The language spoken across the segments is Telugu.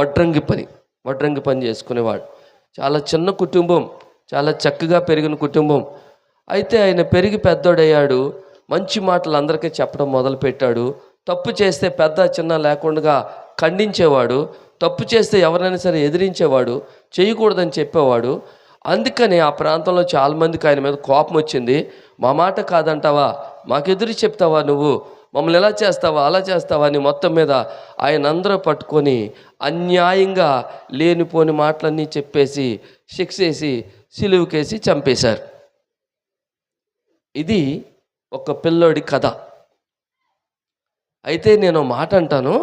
వడ్రంగి పని చేసుకునేవాడు. చాలా చిన్న కుటుంబం, చాలా చక్కగా పెరిగిన కుటుంబం. అయితే ఆయన పెరిగి పెద్దోడయ్యాడు. మంచి మాటలు అందరికీ చెప్పడం మొదలుపెట్టాడు. తప్పు చేస్తే పెద్ద చిన్న లేకుండా ఖండించేవాడు. తప్పు చేస్తే ఎవరైనా సరే ఎదిరించేవాడు, చేయకూడదని చెప్పేవాడు. అందుకని ఆ ప్రాంతంలో చాలామందికి ఆయన మీద కోపం వచ్చింది. మా మాట కాదంటావా, మాకెదురు చెప్తావా, నువ్వు మమ్మల్ని ఎలా చేస్తావా అలా చేస్తావా అని మొత్తం మీద ఆయన అందరూ పట్టుకొని అన్యాయంగా లేనిపోని మాటలన్నీ చెప్పేసి శిక్షేసి సిలువుకేసి చంపేశారు. ఇది ఒక పిల్లోడి కథ. అయితే నేను మాట అంటాను,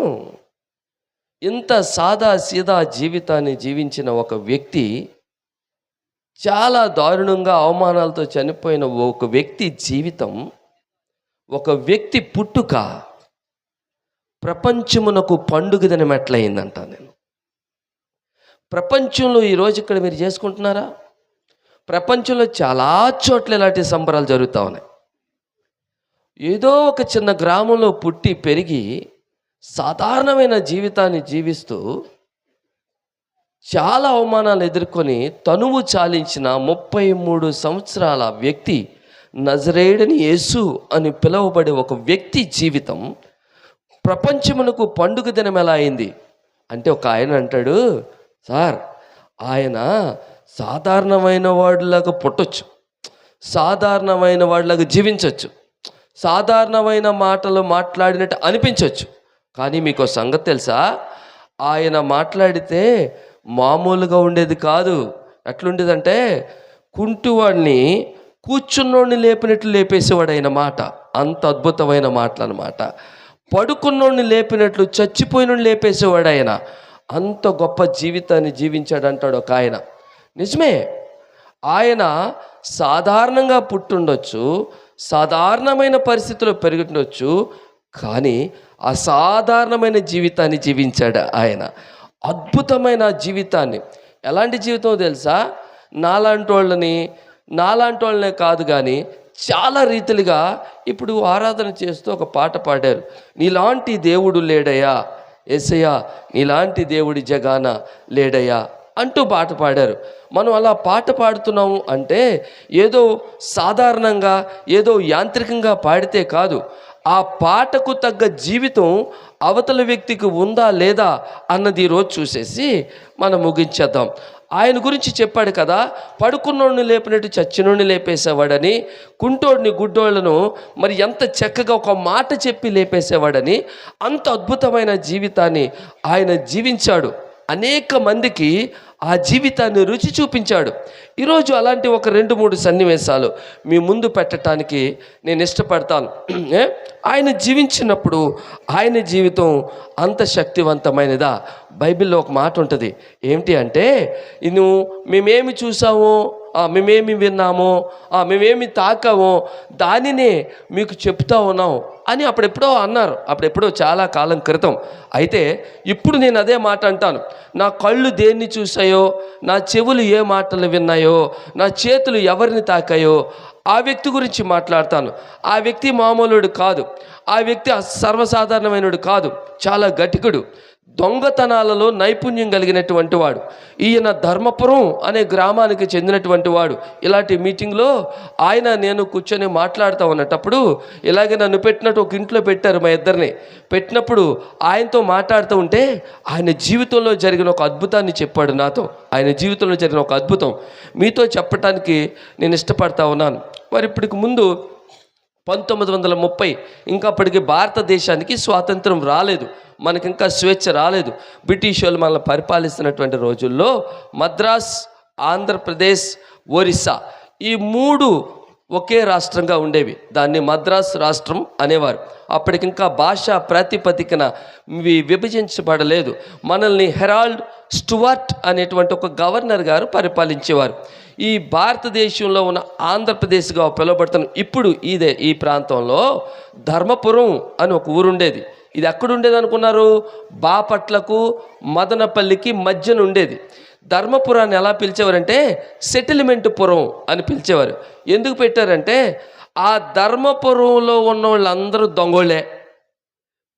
ఇంత సాదా సీదా జీవితాన్ని జీవించిన ఒక వ్యక్తి, చాలా దారుణంగా అవమానాలతో చనిపోయిన ఒక వ్యక్తి జీవితం, ఒక వ్యక్తి పుట్టుక ప్రపంచమునకు పండుగ దినం ఎట్లయిందంట. నేను ప్రపంచంలో ఈరోజు ఇక్కడ మీరు చేసుకుంటున్నారా? ప్రపంచంలో చాలా చోట్ల ఇలాంటి సంబరాలు జరుగుతూ ఉన్నాయి. ఏదో ఒక చిన్న గ్రామంలో పుట్టి పెరిగి సాధారణమైన జీవితాన్ని జీవిస్తూ చాలా అవమానాలు ఎదుర్కొని తనువు చాలించిన 33 సంవత్సరాల వ్యక్తి, నజరేయుడని యేసు అని పిలువబడే ఒక వ్యక్తి జీవితం ప్రపంచమునకు పండుగ దినం ఎలా అయింది అంటే, ఒక ఆయన అంటాడు, సార్ ఆయన సాధారణమైన వాడిలాగా పుట్టొచ్చు, సాధారణమైన వాడిలాగా జీవించవచ్చు, సాధారణమైన మాటలు మాట్లాడినట్టు అనిపించవచ్చు. కానీ మీకు సంగతి తెలుసా, ఆయన మాట్లాడితే మామూలుగా ఉండేది కాదు. ఎట్లుండేదంటే, కుంటివాడిని కూర్చున్నోడిని లేపినట్లు లేపేసేవాడు ఆయన మాట. అంత అద్భుతమైన మాటలు అన్నమాట. పడుకున్నోడిని లేపినట్లు చచ్చిపోయినోడిని లేపేసేవాడు ఆయన. అంత గొప్ప జీవితాన్ని జీవించాడు అంటాడు ఒక ఆయన. నిజమే, ఆయన సాధారణంగా పుట్టుండొచ్చు, సాధారణమైన పరిస్థితుల్లో పెరుగుండొచ్చు, కానీ అసాధారణమైన జీవితాన్ని జీవించాడు ఆయన. అద్భుతమైన జీవితాన్ని. ఎలాంటి జీవితం తెలుసా? నాలాంటి వాళ్ళనే కాదు, కానీ చాలా రీతిలుగా ఇప్పుడు ఆరాధన చేస్తూ ఒక పాట పాడారు, నీలాంటి దేవుడు లేడయ్యా యేసయ్యా, నీలాంటి దేవుడి జగాన లేడయ్యా అంటూ పాట పాడారు. మనం అలా పాట పాడుతున్నాము అంటే ఏదో సాధారణంగా ఏదో యాంత్రికంగా పాడితే కాదు, ఆ పాటకు తగ్గ జీవితం అవతల వ్యక్తికి ఉందా లేదా అన్నది ఈరోజు చూసేసి మనం ముగించేద్దాం. ఆయన గురించి చెప్పాడు కదా, పడుకున్నోడిని లేపినట్టు చచ్చినోడిని లేపేసేవాడని, కుంటోడిని గుడ్డోళ్లను మరి ఎంత చక్కగా ఒక మాట చెప్పి లేపేసేవాడని. అంత అద్భుతమైన జీవితాన్ని ఆయన జీవించాడు. అనేక మందికి ఆ జీవితాన్ని రుచి చూపించాడు. ఈరోజు అలాంటి ఒక 2-3 సన్నివేశాలు మీ ముందు పెట్టడానికి నేను ఇష్టపడతాను. ఆయన జీవించినప్పుడు ఆయన జీవితం అంత శక్తివంతమైనదా? బైబిల్లో ఒక మాట ఉంటుంది, ఏమిటి అంటే, మేమేమి చూసామో, మేమేమి విన్నామో, మేమేమి తాకామో దానినే మీకు చెప్తా ఉన్నాం అని అప్పుడెప్పుడో అన్నారు. అప్పుడెప్పుడో చాలా కాలం క్రితం. అయితే ఇప్పుడు నేను అదే మాట అంటాను. నా కళ్ళు దేన్ని చూసాయో, నా చెవులు ఏ మాటలు విన్నాయో, నా చేతులు ఎవరిని తాకాయో ఆ వ్యక్తి గురించి మాట్లాడతాను. ఆ వ్యక్తి మామూలుడు కాదు, ఆ వ్యక్తి సర్వసాధారణమైనడు కాదు, చాలా గట్టికుడు, దొంగతనాలలో నైపుణ్యం కలిగినటువంటి వాడు. ఈయన ధర్మపురం అనే గ్రామానికి చెందినటువంటి వాడు. ఇలాంటి మీటింగ్లో నేను కూర్చొని మాట్లాడుతూ ఉన్నటప్పుడు ఇలాగే నన్ను పెట్టినట్టు ఒక ఇంట్లో పెట్టారు, మా ఇద్దరిని పెట్టినప్పుడు ఆయనతో మాట్లాడుతూ ఉంటే ఆయన జీవితంలో జరిగిన ఒక అద్భుతాన్ని చెప్పాడు నాతో. ఆయన జీవితంలో జరిగిన ఒక అద్భుతం మీతో చెప్పడానికి నేను ఇష్టపడతా ఉన్నాను. మరి ఇప్పటికి ముందు 1930 ఇంకా అప్పటికి భారతదేశానికి స్వాతంత్రం రాలేదు, మనకి ఇంకా స్వేచ్ఛ రాలేదు. బ్రిటిష్ వాళ్ళు మనల్ని పరిపాలిస్తున్నటువంటి రోజుల్లో మద్రాస్, ఆంధ్రప్రదేశ్, ఒరిస్సా ఈ 3 ఒకే రాష్ట్రంగా ఉండేవి. దాన్ని మద్రాస్ రాష్ట్రం అనేవారు. అప్పటికింకా భాషా ప్రాతిపదికన విభజించబడలేదు. మనల్ని హెరాల్డ్ స్టువర్ట్ అనేటువంటి ఒక గవర్నర్ గారు పరిపాలించేవారు. ఈ భారతదేశంలో ఉన్న ఆంధ్రప్రదేశ్గా పిలువబడుతున్న ఇప్పుడు ఈ ప్రాంతంలో ధర్మపురం అని ఒక ఊరు ఉండేది. ఇది ఎక్కడుండేది అనుకున్నారు? బాపట్లకు మదనపల్లికి మధ్యన ఉండేది. ధర్మపురాన్ని ఎలా పిలిచేవారంటే సెటిల్మెంట్ పురం అని పిలిచేవారు. ఎందుకు పెట్టారంటే ఆ ధర్మపురంలో ఉన్న వాళ్ళందరూ దొంగోళ్ళే,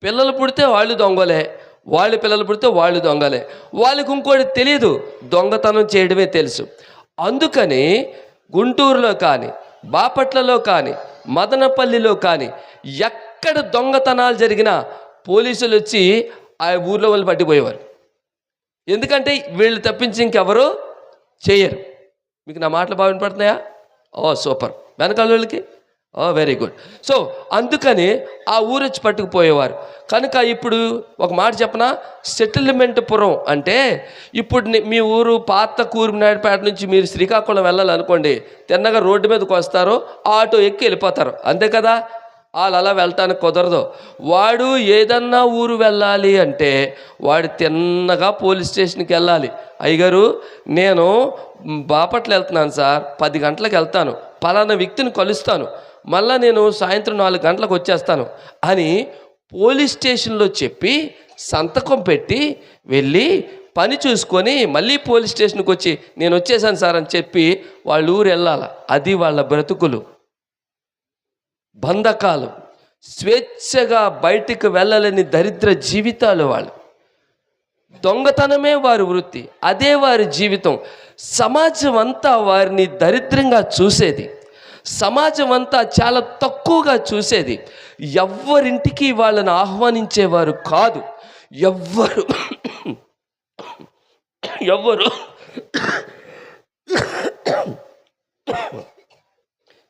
పిల్లలు పుడితే వాళ్ళు దొంగలే, వాళ్ళ పిల్లలు పుడితే వాళ్ళు దొంగలే. వాళ్ళకి ఇంకోటి తెలియదు, దొంగతనం చేయడమే తెలుసు. అందుకని గుంటూరులో కానీ, బాపట్లలో కానీ, మదనపల్లిలో కానీ ఎక్కడ దొంగతనాలు జరిగినా పోలీసులు వచ్చి ఆ ఊర్లో వాళ్ళు పట్టిపోయేవారు. ఎందుకంటే వీళ్ళు తప్పించి ఇంకెవరు చేయరు. మీకు నా మాటలు బాగా వినపడుతున్నాయా? సూపర్. వెనకాల వాళ్ళకి వెరీ గుడ్. సో అందుకని ఆ ఊరు వచ్చి పట్టుకుపోయేవారు. కనుక ఇప్పుడు ఒక మాట చెప్పనా, సెటిల్మెంట్ పురం అంటే ఇప్పుడు మీ ఊరు పాత కూర్మినాయుడుపేట నుంచి మీరు శ్రీకాకుళం వెళ్ళాలనుకోండి, తిన్నగా రోడ్డు మీదకి వస్తారో ఆటో ఎక్కి వెళ్ళిపోతారు, అంతే కదా. వాళ్ళు అలా వెళ్ళటానికి కుదరదు. వాడు ఏదన్నా ఊరు వెళ్ళాలి అంటే వాడు తిన్నగా పోలీస్ స్టేషన్కి వెళ్ళాలి. అయ్యగారు నేను బాపట్ల వెళ్తున్నాను సార్, 10 గంటలకు వెళ్తాను, పలానా వ్యక్తిని కలుస్తాను, మళ్ళీ నేను సాయంత్రం 4 గంటలకు వచ్చేస్తాను అని పోలీస్ స్టేషన్లో చెప్పి సంతకం పెట్టి వెళ్ళి పని చూసుకొని మళ్ళీ పోలీస్ స్టేషన్కి వచ్చి నేను వచ్చేసాను సార్ అని చెప్పి వాళ్ళ ఊరు వెళ్ళాలి. అది వాళ్ళ బ్రతుకులు, బంధకాలు, స్వేచ్ఛగా బయటికి వెళ్ళలేని దరిద్ర జీవితాలు వాళ్ళు. దొంగతనమే వారి వృత్తి, అదే వారి జీవితం. సమాజం అంతా వారిని దరిద్రంగా చూసేది, సమాజం అంతా చాలా తక్కువగా చూసేది. ఎవ్వరింటికి వాళ్ళని ఆహ్వానించేవారు కాదు. ఎవ్వరు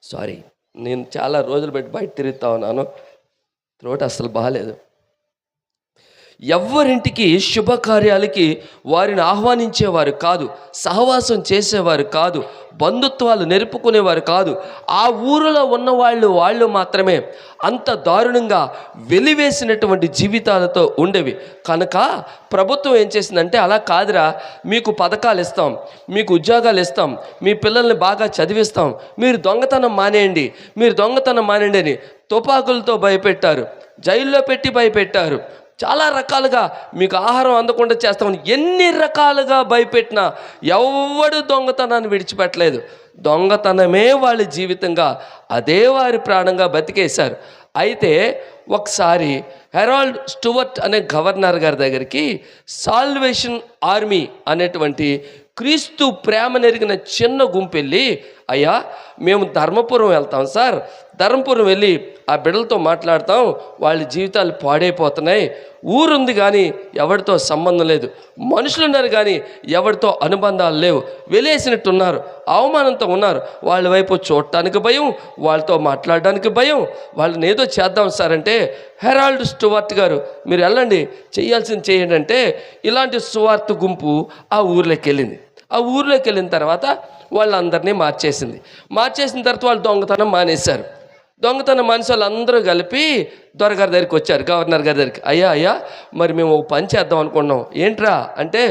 సారీ, నేను చాలా రోజులు పెట్టి బయట తిరుగుతా ఉన్నాను, త్రోట్ అసలు బాగాలేదు. ఎవ్వరింటికి శుభకార్యాలకి వారిని ఆహ్వానించేవారు కాదు, సహవాసం చేసేవారు కాదు, బంధుత్వాలు నెరుపుకునేవారు కాదు. ఆ ఊరిలో వాళ్ళు మాత్రమే అంత దారుణంగా వెలివేసినటువంటి జీవితాలతో ఉండేవి. కనుక ప్రభుత్వం ఏం చేసిందంటే, అలా కాదురా, మీకు పథకాలు ఇస్తాం, మీకు ఉద్యోగాలు ఇస్తాం, మీ పిల్లల్ని బాగా చదివిస్తాం, మీరు దొంగతనం మానేయండి, మీరు దొంగతనం మానేయండి అని తుపాకులతో భయపెట్టారు, జైల్లో పెట్టి భయపెట్టారు, చాలా రకాలుగా మీకు ఆహారం అందకుండా చేస్తామని ఎన్ని రకాలుగా భయపెట్టినా ఎవడు దొంగతనాన్ని విడిచిపెట్టలేదు. దొంగతనమే వాళ్ళ జీవితంగా, అదే వారి ప్రాణంగా బతికేశారు. అయితే ఒకసారి హెరాల్డ్ స్టూవర్ట్ అనే గవర్నర్ గారి దగ్గరికి సాల్వేషన్ ఆర్మీ అనేటువంటి క్రీస్తు ప్రేమ నెరిగిన చిన్న గుంపు వెళ్ళి, అయ్యా మేము ధర్మపురం వెళ్తాం సార్, ధర్మపురం వెళ్ళి ఆ బిడ్డలతో మాట్లాడతాం, వాళ్ళ జీవితాలు పాడైపోతున్నాయి, ఊరుంది కానీ ఎవరితో సంబంధం లేదు, మనుషులు ఉన్నారు కానీ ఎవరితో అనుబంధాలు లేవు, వెలేసినట్టున్నారు, అవమానంతో ఉన్నారు, వాళ్ళ వైపు చూడటానికి భయం, వాళ్ళతో మాట్లాడడానికి భయం, వాళ్ళని ఏదో చేద్దాం సార్ అంటే, హెరాల్డ్ స్టూవర్ట్ గారు మీరు వెళ్ళండి, చేయాల్సింది చేయండి అంటే ఇలాంటి సువార్త గుంపు ఆ ఊర్లోకి వెళ్ళింది. ఆ ఊర్లోకి వెళ్ళిన తర్వాత వాళ్ళందరినీ మార్చేసిన తర్వాత వాళ్ళు దొంగతనం మానేశారు. దొంగతనం మనిషి వాళ్ళందరూ కలిపి దొరగారి దగ్గరికి వచ్చారు, గవర్నర్ గారి దగ్గరికి. అయ్యా మరి మేము ఒక పని చేద్దాం అనుకున్నాం. ఏంట్రా అంటే,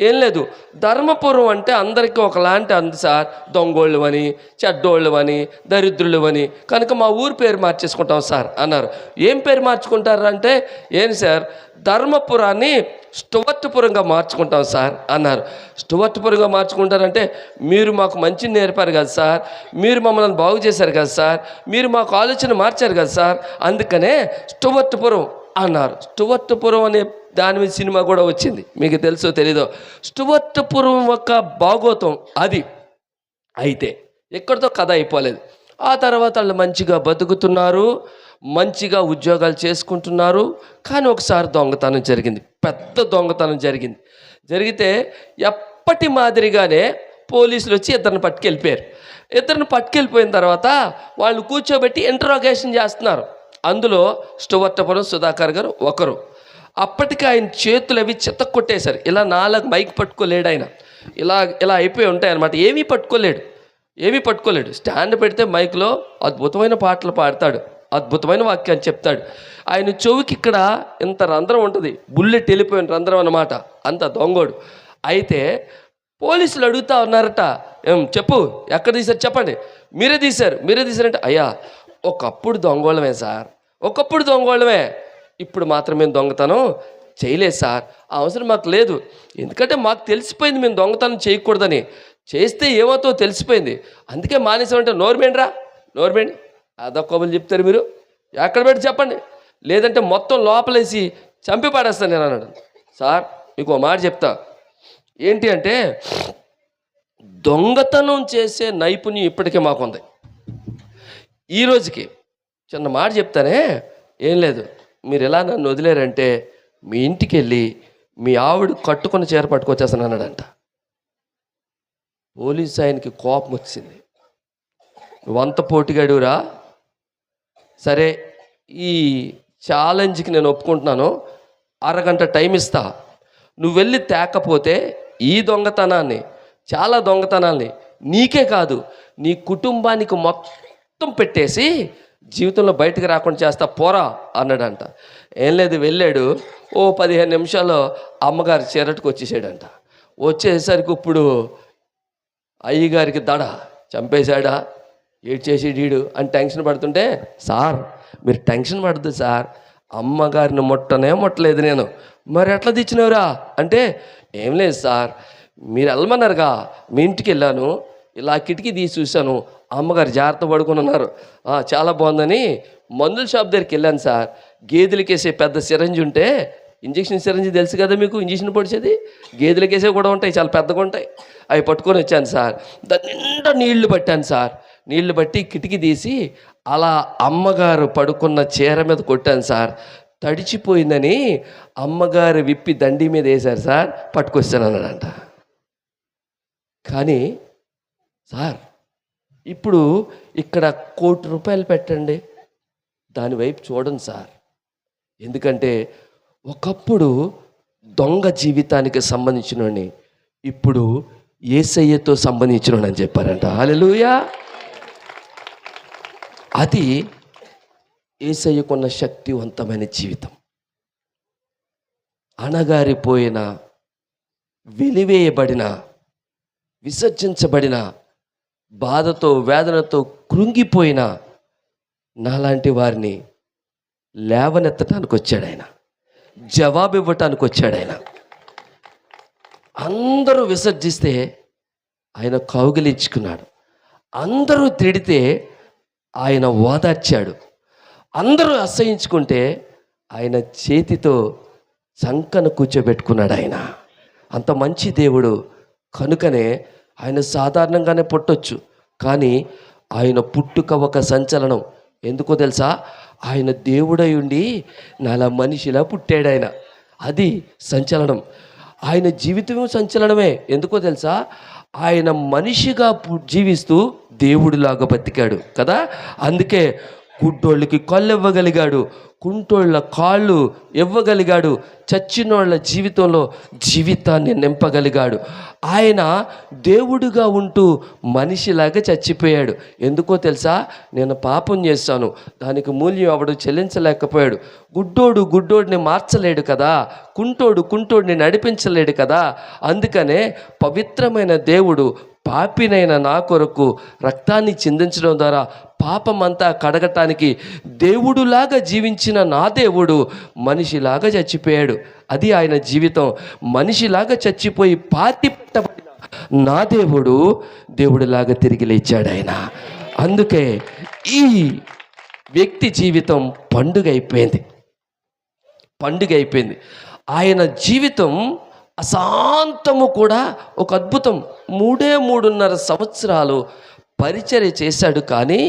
ఏం లేదు, ధర్మపురం అంటే అందరికీ ఒకలాంటి అంది సార్, దొంగోళ్ళు అని, చెడ్డోళ్ళు అని, దరిద్రులు అని, కనుక మా ఊరు పేరు మార్చేసుకుంటాం సార్ అన్నారు. ఏం పేరు మార్చుకుంటారు అంటే, ఏంటి సార్, ధర్మపురాన్ని స్టువర్ట్పురంగా మార్చుకుంటాం సార్ అన్నారు. స్టువర్ట్పురంగా మార్చుకుంటారంటే, మీరు మాకు మంచి నేర్పారు కదా సార్, మీరు మమ్మల్ని బాగు చేశారు కదా సార్, మీరు మాకు ఆలోచన మార్చారు కదా సార్, అందుకనే స్టువర్ట్పురం అన్నారు. స్టువర్ట్పురం అనే దాని మీద సినిమా కూడా వచ్చింది, మీకు తెలుసో తెలీదో. స్టువర్ట్పురం యొక్క భాగోతం అది. అయితే ఎక్కడితో కథ అయిపోలేదు. ఆ తర్వాత వాళ్ళు మంచిగా బతుకుతున్నారు, మంచిగా ఉద్యోగాలు చేసుకుంటున్నారు. కానీ ఒకసారి దొంగతనం జరిగింది, పెద్ద దొంగతనం జరిగితే ఎప్పటి మాదిరిగానే పోలీసులు వచ్చి ఇద్దరిని పట్టుకెళ్ళిపోయారు. ఇద్దరిని పట్టుకెళ్ళిపోయిన తర్వాత వాళ్ళు కూర్చోబెట్టి ఇంటరాగేషన్ చేస్తున్నారు. అందులో స్టువర్ట్పురం సుధాకర్ గారు ఒకరు. అప్పటికి ఆయన చేతులు అవి చెత్త కొట్టేశారు. ఇలా 4 మైక్ పట్టుకోలేడు ఆయన, ఇలా అయిపోయి ఉంటాయి అన్నమాట. ఏమీ పట్టుకోలేడు. స్టాండ్ పెడితే మైక్లో అద్భుతమైన పాటలు పాడతాడు, అద్భుతమైన వాక్యాన్ని చెప్తాడు. ఆయన చెవికి ఇక్కడ ఇంత రంధ్రం ఉంటుంది, బుల్లెట్ వెళ్ళిపోయిన రంధ్రం అన్నమాట, అంత దొంగోడు. అయితే పోలీసులు అడుగుతా ఉన్నారట, చెప్పు ఎక్కడ తీశారు చెప్పండి. మీరే తీశారంటే, అయ్యా ఒకప్పుడు దొంగోళ్ళమే సార్, ఇప్పుడు మాత్రం మేము దొంగతనం చేయలేదు సార్, ఆ అవసరం మాకు లేదు, ఎందుకంటే మాకు తెలిసిపోయింది మేము దొంగతనం చేయకూడదని, చేస్తే ఏమవుతో తెలిసిపోయింది, అందుకే మానేసామంటే నోర్మేండి అదొక్కబులు చెప్తారు మీరు, ఎక్కడ పెట్టి చెప్పండి, లేదంటే మొత్తం లోపలేసి చంపి పాడేస్తాను నేను అన్నాడు. సార్ మీకు ఒక మాట చెప్తా, ఏంటి అంటే దొంగతనం చేసే నైపుణ్యం ఇప్పటికే మాకుంది. ఈ రోజుకి చిన్న మాట చెప్తానే, ఏం లేదు, మీరు ఎలా నన్ను వదిలేరంటే మీ ఇంటికి వెళ్ళి మీ ఆవిడ కట్టుకుని చీర పట్టుకొచ్చేస్తాను అన్నాడంట. పోలీసు ఆయనకి కోపం వచ్చింది. నువ్వంత పోటీగాడురా, సరే ఈ ఛాలెంజ్కి నేను ఒప్పుకుంటున్నాను, అరగంట టైం ఇస్తా, నువ్వు వెళ్ళి తేకపోతే ఈ దొంగతనాన్ని, చాలా దొంగతనాల్ని నీకే కాదు నీ కుటుంబానికి మొత్తం పెట్టేసి జీవితంలో బయటకు రాకుండా చేస్తా పోరా అన్నాడంట. ఏం లేదు, వెళ్ళాడు. ఓ 15 నిమిషాల్లో అమ్మగారి చీరట్టుకు వచ్చేసాడంట. వచ్చేసరికి ఇప్పుడు అయ్యగారికి దడ, చంపేశాడా, ఏడ్చేసి డీడు అని టెన్షన్ పడుతుంటే, సార్ మీరు టెన్షన్ పడద్దు సార్, అమ్మగారిని ముట్టలేదు నేను. మరి ఎట్లా తెచ్చినవురా అంటే, ఏం లేదు సార్, మీరు వెళ్ళమన్నారుగా, మీ ఇంటికి వెళ్ళాను, ఇలా కిటికీ తీసి చూశాను, అమ్మగారు జాగ్రత్త పడుకుని ఉన్నారు, చాలా బాగుందని మందుల షాప్ దగ్గరికి వెళ్ళాను సార్. గేదెలకేసే పెద్ద సిరంజి ఉంటే, ఇంజక్షన్ సిరంజి తెలుసు కదా మీకు, ఇంజక్షన్ పొడిచేది గేదెలకేసే కూడా ఉంటాయి, చాలా పెద్దగా ఉంటాయి, అవి పట్టుకొని వచ్చాను సార్. దాని నిండా నీళ్లు పట్టాను సార్. నీళ్లు బట్టి కిటికీ తీసి అలా అమ్మగారు పడుకున్న చీర మీద కొట్టాను సార్. తడిచిపోయిందని అమ్మగారు విప్పి దండి మీద వేశారు సార్, పట్టుకొస్తాను అన్నాడంట. కానీ సార్ ఇప్పుడు ఇక్కడ ₹1 కోటి పెట్టండి, దాని వైపు చూడండి సార్. ఎందుకంటే ఒకప్పుడు దొంగ జీవితానికి సంబంధించినోడిని ఇప్పుడు యేసయ్యతో సంబంధించినోడు అని చెప్పారంట. హల్లెలూయా. అది యేసయ్యకున్న శక్తివంతమైన జీవితం. అణగారిపోయిన, వెలివేయబడిన, విసర్జించబడిన, బాధతో వేదనతో కృంగిపోయిన నాలాంటి వారిని లేవనెత్తడానికి వచ్చాడు ఆయన, జవాబు ఇవ్వటానికి వచ్చాడు ఆయన. అందరూ విసర్జిస్తే ఆయన కౌగిలించుకున్నాడు, అందరూ తిడితే ఆయన ఓదార్చాడు, అందరూ అసహించుకుంటే ఆయన చేతితో చంకను కూర్చోబెట్టుకున్నాడు. ఆయన అంత మంచి దేవుడు. కనుకనే ఆయన సాధారణంగానే పుట్టొచ్చు, కానీ ఆయన పుట్టుక ఒక సంచలనం. ఎందుకో తెలుసా? ఆయన దేవుడై ఉండి నాలా మనిషిలా పుట్టాడు ఆయన. అది సంచలనం. ఆయన జీవితం సంచలనమే. ఎందుకో తెలుసా? ఆయన మనిషిగా జీవిస్తూ దేవుడిలాగా బతికాడు కదా. అందుకే గుడ్డోళ్ళకి కళ్ళు ఇవ్వగలిగాడు, కుంటోళ్ళ కాళ్ళు ఇవ్వగలిగాడు, చచ్చినోళ్ళ జీవితంలో జీవితాన్ని నింపగలిగాడు. ఆయన దేవుడుగా ఉంటూ మనిషిలాగా చచ్చిపోయాడు. ఎందుకో తెలుసా? నేను పాపం చేశాను, దానికి మూల్యం ఎవడు చెల్లించలేకపోయాడు. గుడ్డోడిని మార్చలేడు కదా, కుంటోడిని నడిపించలేడు కదా. అందుకనే పవిత్రమైన దేవుడు పాపినైన నా కొరకు రక్తాన్ని చిందించడం ద్వారా పాపమంతా కడగటానికి దేవుడులాగా జీవించిన నా దేవుడు మనిషిలాగా చచ్చిపోయాడు. అది ఆయన జీవితం. మనిషిలాగా చచ్చిపోయి పాతి పెట్టబడిన నా దేవుడు దేవుడిలాగా తిరిగి లేచాడు ఆయన. అందుకే ఈ వ్యక్తి జీవితం పండుగ అయిపోయింది. ఆయన జీవితం అశాంతము కూడా ఒక అద్భుతం. 3.5 సంవత్సరాలు పరిచర్య చేశాడు. కానీ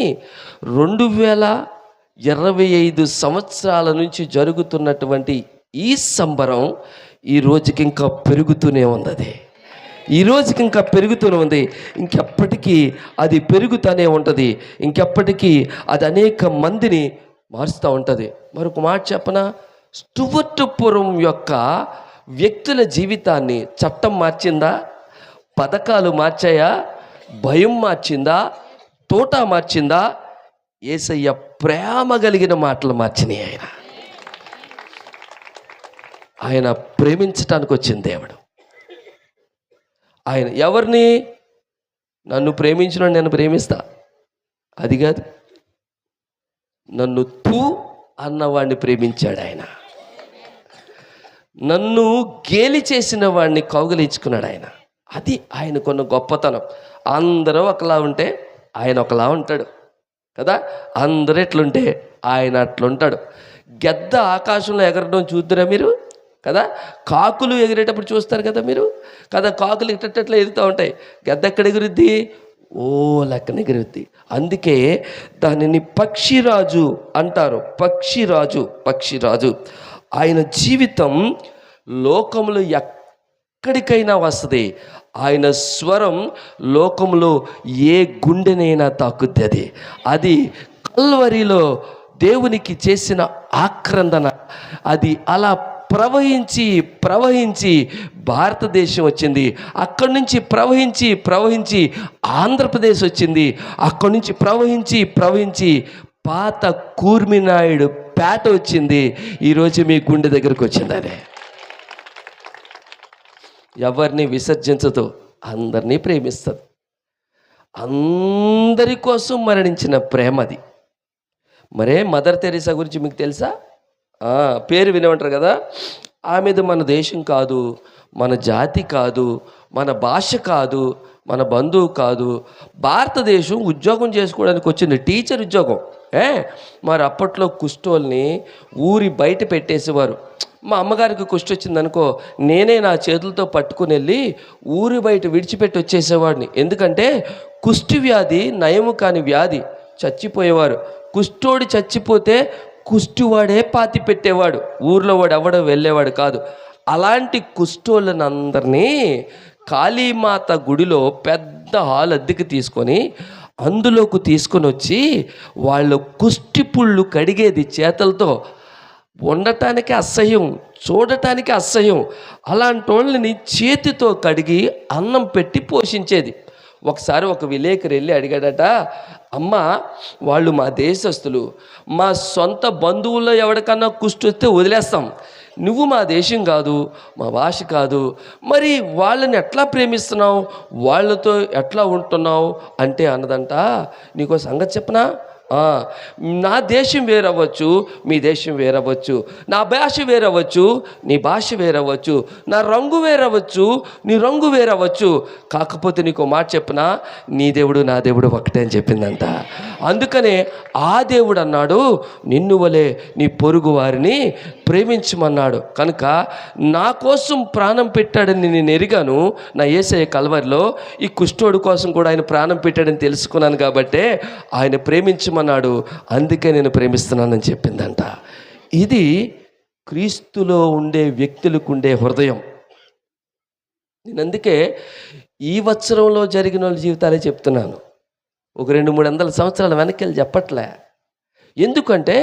2025 సంవత్సరాల నుంచి జరుగుతున్నటువంటి ఈ సంబరం ఈ రోజుకి ఇంకా పెరుగుతూనే ఉంది. ఈ రోజుకి ఇంకా పెరుగుతూనే ఉంది. ఇంకెప్పటికీ అది పెరుగుతూనే ఉంటుంది. ఇంకెప్పటికీ అది అనేక మందిని మారుస్తూ ఉంటుంది. మరొక మాట చెప్పనా? స్టువర్టుపురం యొక్క వ్యక్తుల జీవితాన్ని చట్టం మార్చిందా? పథకాలు మార్చాయా? భయం మార్చిందా? తోట మార్చిందా? యేసయ్య ప్రేమ కలిగిన మాటలు మార్చినాయి. ఆయన ప్రేమించటానికి వచ్చిన దేవుడు. ఆయన ఎవరిని? నన్ను ప్రేమించిన నేను ప్రేమిస్తా, అది కాదు, నన్ను తూ అన్నవాడిని ప్రేమించాడు ఆయన. నన్ను గేలి చేసిన వాడిని కౌగిలించుకున్నాడు ఆయన. అది ఆయనకున్న గొప్పతనం. అందరూ ఒకలా ఉంటే ఆయన ఒకలా ఉంటాడు కదా. అందరూ ఎట్లుంటే ఆయన అట్లుంటాడు. గెద్ద ఆకాశంలో ఎగరడం చూద్దురా మీరు? కదా. కాకులు ఎగిరేటప్పుడు చూస్తారు కదా మీరు, కదా. కాకులు ఇట్టట్లా ఎగురుతూ ఉంటాయి. గద్ద ఎక్కడ ఎగురుద్ది? ఓ లెక్కన ఎగురుద్ది. అందుకే దానిని పక్షిరాజు అంటారు. పక్షిరాజు ఆయన జీవితం లోకంలో ఎక్కడికైనా వస్తుంది. ఆయన స్వరం లోకంలో ఏ గుండెనైనా తాకుద్ది. అది కల్వరిలో దేవునికి చేసిన ఆక్రందన. అది అలా ప్రవహించి భారతదేశం వచ్చింది. అక్కడి నుంచి ప్రవహించి ఆంధ్రప్రదేశ్ వచ్చింది. అక్కడి నుంచి ప్రవహించి పాత కూర్మినాయుడు పేట వచ్చింది. ఈరోజు మీ గుండె దగ్గరకు వచ్చింది. అదే ఎవరిని విసర్జించదు, అందరినీ ప్రేమిస్తుంది. అందరి కోసం మరణించిన ప్రేమది. మరే మదర్ తెరీసా గురించి మీకు తెలుసా? పేరు వినమంటారు కదా. ఆమెది మన దేశం కాదు, మన జాతి కాదు, మన భాష కాదు, మన బంధువు కాదు. భారతదేశం ఉద్యోగం చేసుకోవడానికి వచ్చింది, టీచర్ ఉద్యోగం. మరి అప్పట్లో కుష్ఠోల్ని ఊరి బయట పెట్టేసేవారు. మా అమ్మగారికి కుష్టి వచ్చిందనుకో, నేనే నా చేతులతో పట్టుకుని వెళ్ళి ఊరి బయట విడిచిపెట్టి వచ్చేసేవాడిని. ఎందుకంటే కుష్టి వ్యాధి నయము కాని వ్యాధి, చచ్చిపోయేవారు. కుష్ఠోడి చచ్చిపోతే కుష్టివాడే పాతి పెట్టేవాడు, ఊర్లో వాడు ఎవడో వెళ్ళేవాడు కాదు. అలాంటి కుష్ఠోళ్ళని అందరినీ కాళీమాత గుడిలో పెద్ద హాల్ అద్దెకి తీసుకొని అందులోకి తీసుకొని వచ్చి వాళ్ళు కుష్టి పుళ్ళు కడిగేది చేతులతో. ఉండటానికి అసహ్యం, చూడటానికి అసహ్యం. అలాంటి వాళ్ళని చేతితో కడిగి అన్నం పెట్టి పోషించేది. ఒకసారి ఒక విలేకరు వెళ్ళి అడిగాడట, అమ్మ వాళ్ళు మా దేశస్తులు, మా సొంత బంధువుల్లో ఎవరికన్నా కుష్టి వస్తే వదిలేస్తాం, నువ్వు మా దేశం కాదు, మా భాష కాదు, మరి వాళ్ళని ఎట్లా ప్రేమిస్తున్నావు, వాళ్ళతో ఎట్లా ఉంటున్నావు అంటే అన్నదంట, నీకో సంగతి చెప్పనా, నా దేశం వేరవ్వచ్చు, మీ దేశం వేరవ్వచ్చు, నా భాష వేరవ్వచ్చు, నీ భాష వేరవ్వచ్చు, నా రంగు వేరవ్వచ్చు, నీ రంగు వేరవ్వచ్చు, కాకపోతే నీకు మాట చెప్పనా, నీ దేవుడు నా దేవుడు ఒకటే అని చెప్పిందంట. అందుకనే ఆ దేవుడు అన్నాడు, నిన్ను వలె నీ పొరుగు వారిని ప్రేమించమన్నాడు. కనుక నా కోసం ప్రాణం పెట్టాడని నేను ఎరిగాను. నా యేసయ్య కల్వరిలో ఈ కుష్ఠోడు కోసం కూడా ఆయన ప్రాణం పెట్టాడని తెలుసుకున్నాను. కాబట్టే ఆయన ప్రేమించమన్నాడు, అందుకే నేను ప్రేమిస్తున్నానని చెప్పిందంట. ఇది క్రీస్తులో ఉండే వ్యక్తులకు ఉండే హృదయం. నేను అందుకే ఈ వత్సరంలో జరిగిన వాళ్ళ జీవితాలే చెప్తున్నాను. ఒక 200-300 సంవత్సరాల వెనక్కి వెళ్ళి చెప్పట్లే. ఎందుకంటే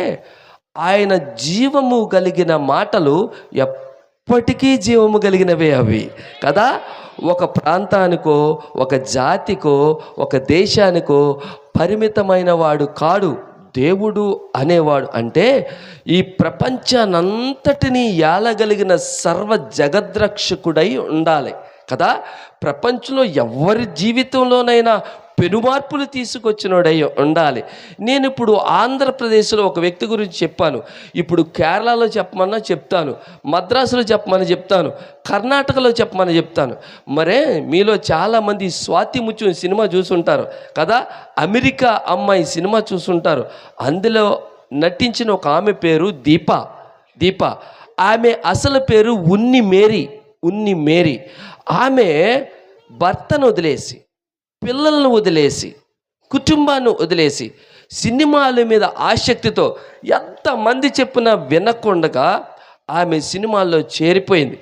ఆయన జీవము కలిగిన మాటలు ఎప్పటికీ జీవము కలిగినవే అవి కదా. ఒక ప్రాంతానికో, ఒక జాతికో, ఒక దేశానికో పరిమితమైన వాడు కాడు దేవుడు అనేవాడు. అంటే ఈ ప్రపంచానంతటినీ ఏలగలిగిన సర్వ జగద్రక్షకుడై ఉండాలి కదా. ప్రపంచంలో ఎవరి జీవితంలోనైనా పెనుమార్పులు తీసుకొచ్చినోడై ఉండాలి. నేను ఇప్పుడు ఆంధ్రప్రదేశ్లో ఒక వ్యక్తి గురించి చెప్పాను, ఇప్పుడు కేరళలో చెప్పమన్నా చెప్తాను, మద్రాసులో చెప్పమని చెప్తాను, కర్ణాటకలో చెప్పమని చెప్తాను. మరే మీలో చాలామంది స్వాతి ముత్యం సినిమా చూసుంటారు కదా, అమెరికా అమ్మాయి సినిమా చూసుంటారు. అందులో నటించిన ఒక ఆమె పేరు దీప. ఆమె అసలు పేరు ఉన్ని మేరీ. ఆమె భర్తను వదిలేసి, పిల్లలను వదిలేసి, కుటుంబాన్ని వదిలేసి, సినిమాల మీద ఆసక్తితో ఎంతమంది చెప్పినా వినకుండగా ఆమె సినిమాల్లో చేరిపోయింది.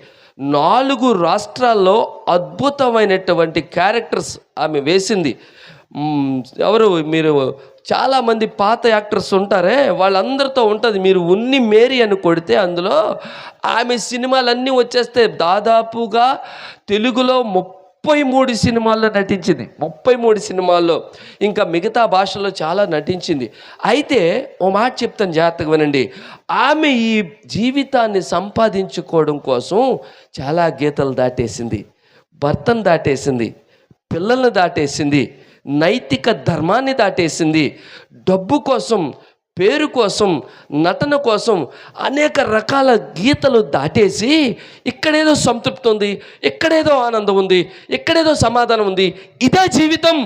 4 రాష్ట్రాల్లో అద్భుతమైనటువంటి క్యారెక్టర్స్ ఆమె వేసింది. ఎవరు మీరు చాలామంది పాత యాక్టర్స్ ఉంటారే, వాళ్ళందరితో ఉంటుంది. మీరు ఉన్ని మేరీ అని కొడితే అందులో ఆమె సినిమాలన్నీ వచ్చేస్తే. దాదాపుగా తెలుగులో 33 సినిమాల్లో నటించింది, 33 సినిమాల్లో. ఇంకా మిగతా భాషల్లో చాలా నటించింది. అయితే ఓ మాట చెప్తాను, జాగ్రత్తగా వినండి. ఆమె ఈ జీవితాన్ని సంపాదించుకోవడం కోసం చాలా గీతలు దాటేసింది, భర్తను దాటేసింది, పిల్లల్ని దాటేసింది, నైతిక ధర్మాన్ని దాటేసింది. డబ్బు కోసం, పేరు కోసం, నటన కోసం అనేక రకాల గీతలు దాటేసి ఇక్కడేదో సంతృప్తి ఉంది, ఇక్కడేదో ఆనందం ఉంది, ఇక్కడేదో సమాధానం ఉంది, ఇదే జీవితం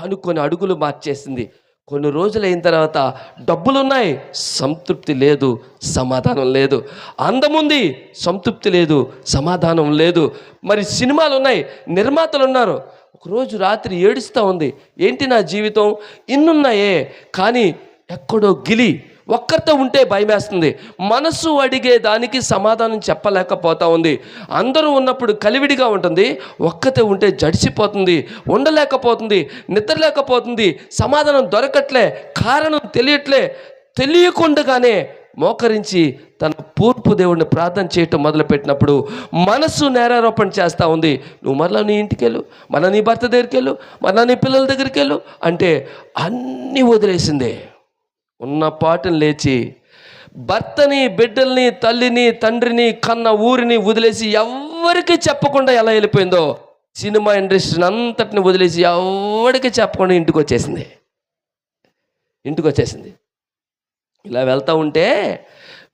అనుకొని అడుగులు మార్చేసింది. కొన్ని రోజులు అయిన తర్వాత డబ్బులున్నాయి, సంతృప్తి లేదు, సమాధానం లేదు. అందముంది, సంతృప్తి లేదు, సమాధానం లేదు. మరి సినిమాలు ఉన్నాయి, నిర్మాతలు ఉన్నారు. ఒకరోజు రాత్రి ఏడుస్తూ ఉంది, ఏంటి నా జీవితం, ఇన్నున్నాయే కానీ ఎక్కడో గిలి ఒక్కరితో ఉంటే భయమేస్తుంది. మనసు అడిగే దానికి సమాధానం చెప్పలేకపోతా ఉంది. అందరూ ఉన్నప్పుడు కలివిడిగా ఉంటుంది, ఒక్కతే ఉంటే జడిసిపోతుంది, ఉండలేకపోతుంది, నిద్రలేకపోతుంది, సమాధానం దొరకట్లే, కారణం తెలియట్లే. తెలియకుండానే మోకరించి తన పూర్పు దేవుడిని ప్రార్థన చేయటం మొదలుపెట్టినప్పుడు మనసు నేరారోపణ చేస్తూ ఉంది. నువ్వు మరలా నీ ఇంటికి వెళ్ళు, మరలా నీ భర్త దగ్గరికి వెళ్ళు, మరలా నీ పిల్లల దగ్గరికి వెళ్ళు అంటే అన్నీ వదిలేసిందే. ఉన్న పాటను లేచి భర్తని, బిడ్డల్ని, తల్లిని, తండ్రిని, కన్న ఊరిని వదిలేసి ఎవరికి చెప్పకుండా ఎలా వెళ్ళిపోయిందో, సినిమా ఇండస్ట్రీని అంతటిని వదిలేసి ఎవరికి చెప్పకుండా ఇంటికి వచ్చేసింది. ఇలా వెళ్తూ ఉంటే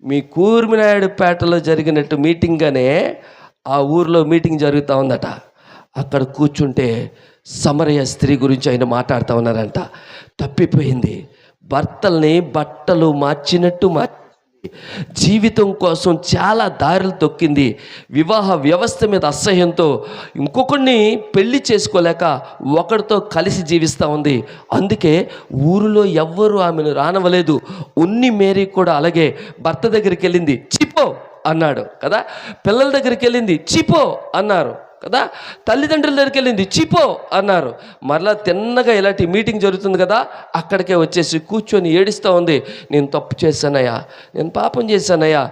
మీ కూర్మినాయుడుపేటలో జరిగినట్టు మీటింగ్గానే ఆ ఊరిలో మీటింగ్ జరుగుతూ ఉందట. అక్కడ కూర్చుంటే సమరయ స్త్రీ గురించి ఆయన మాట్లాడుతూ ఉన్నారంట. తప్పిపోయింది, భర్తల్ని బట్టలు మార్చినట్టు జీవితం కోసం చాలా దారులు తొక్కింది. వివాహ వ్యవస్థ మీద అసహ్యంతో ఇంకొకరిని పెళ్లి చేసుకోలేక ఒకరితో కలిసి జీవిస్తూ ఉంది. అందుకే ఊరిలో ఎవ్వరూ ఆమెను రానవలేదు. ఉన్ని మేరీ కూడా అలాగే భర్త దగ్గరికి వెళ్ళింది, చిపో అన్నాడు కదా. పిల్లల దగ్గరికి వెళ్ళింది, చిపో అన్నారు కదా. తల్లిదండ్రుల దగ్గరికి వెళ్ళింది, చిపో అన్నారు. మరలా తిన్నగా ఇలాంటి మీటింగ్ జరుగుతుంది కదా, అక్కడికే వచ్చేసి కూర్చొని ఏడుస్తూ ఉంది. నేను తప్పు చేశానయ్యా, నేను పాపం చేశానయ్యా,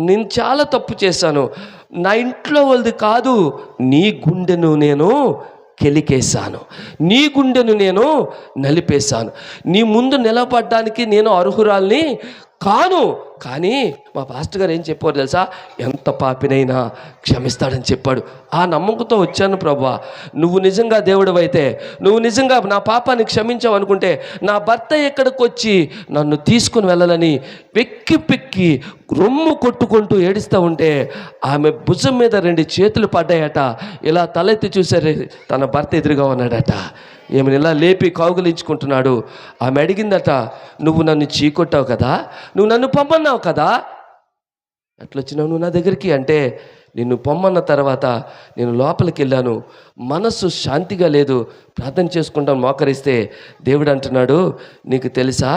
నేను చాలా తప్పు చేశాను. నా ఇంట్లో వాళ్ళది కాదు, నీ గుండెను నేను కెలికేశాను, నీ గుండెను నేను నలిపేశాను. నీ ముందు నిలబడ్డానికి నేను అర్హురాల్ని కాను. కానీ మా పాస్టర్ గారు ఏం చెప్పారు తెలుసా, ఎంత పాపినైనా క్షమిస్తాడని చెప్పాడు. ఆ నమ్మకంతో వచ్చాను ప్రభువా, నువ్వు నిజంగా దేవుడివైతే, నువ్వు నిజంగా నా పాపాన్ని క్షమించావు అనుకుంటే నా భర్త ఎక్కడికి వచ్చి నన్ను తీసుకుని వెళ్ళాలని పెక్కి రొమ్ము కొట్టుకుంటూ ఏడుస్తూ ఉంటే ఆమె భుజం మీద 2 చేతులు పడ్డాయట. ఇలా తలెత్తి చూసారు, తన భర్త ఎదురుగా ఉన్నాడట. ఏమని ఇలా లేపి కౌగులించుకుంటున్నాడు. ఆమె అడిగిందట, నువ్వు నన్ను చీకొట్టావు కదా, నువ్వు నన్ను పొమ్మన్నావు కదా, ఎట్లొచ్చినావు నువ్వు నా దగ్గరికి అంటే, నిన్ను పొమ్మన్న తర్వాత నేను లోపలికి వెళ్ళాను, మనసు శాంతిగా లేదు, ప్రార్థన చేసుకుంటాం మోకరిస్తే దేవుడు అంటున్నాడు, నీకు తెలుసా,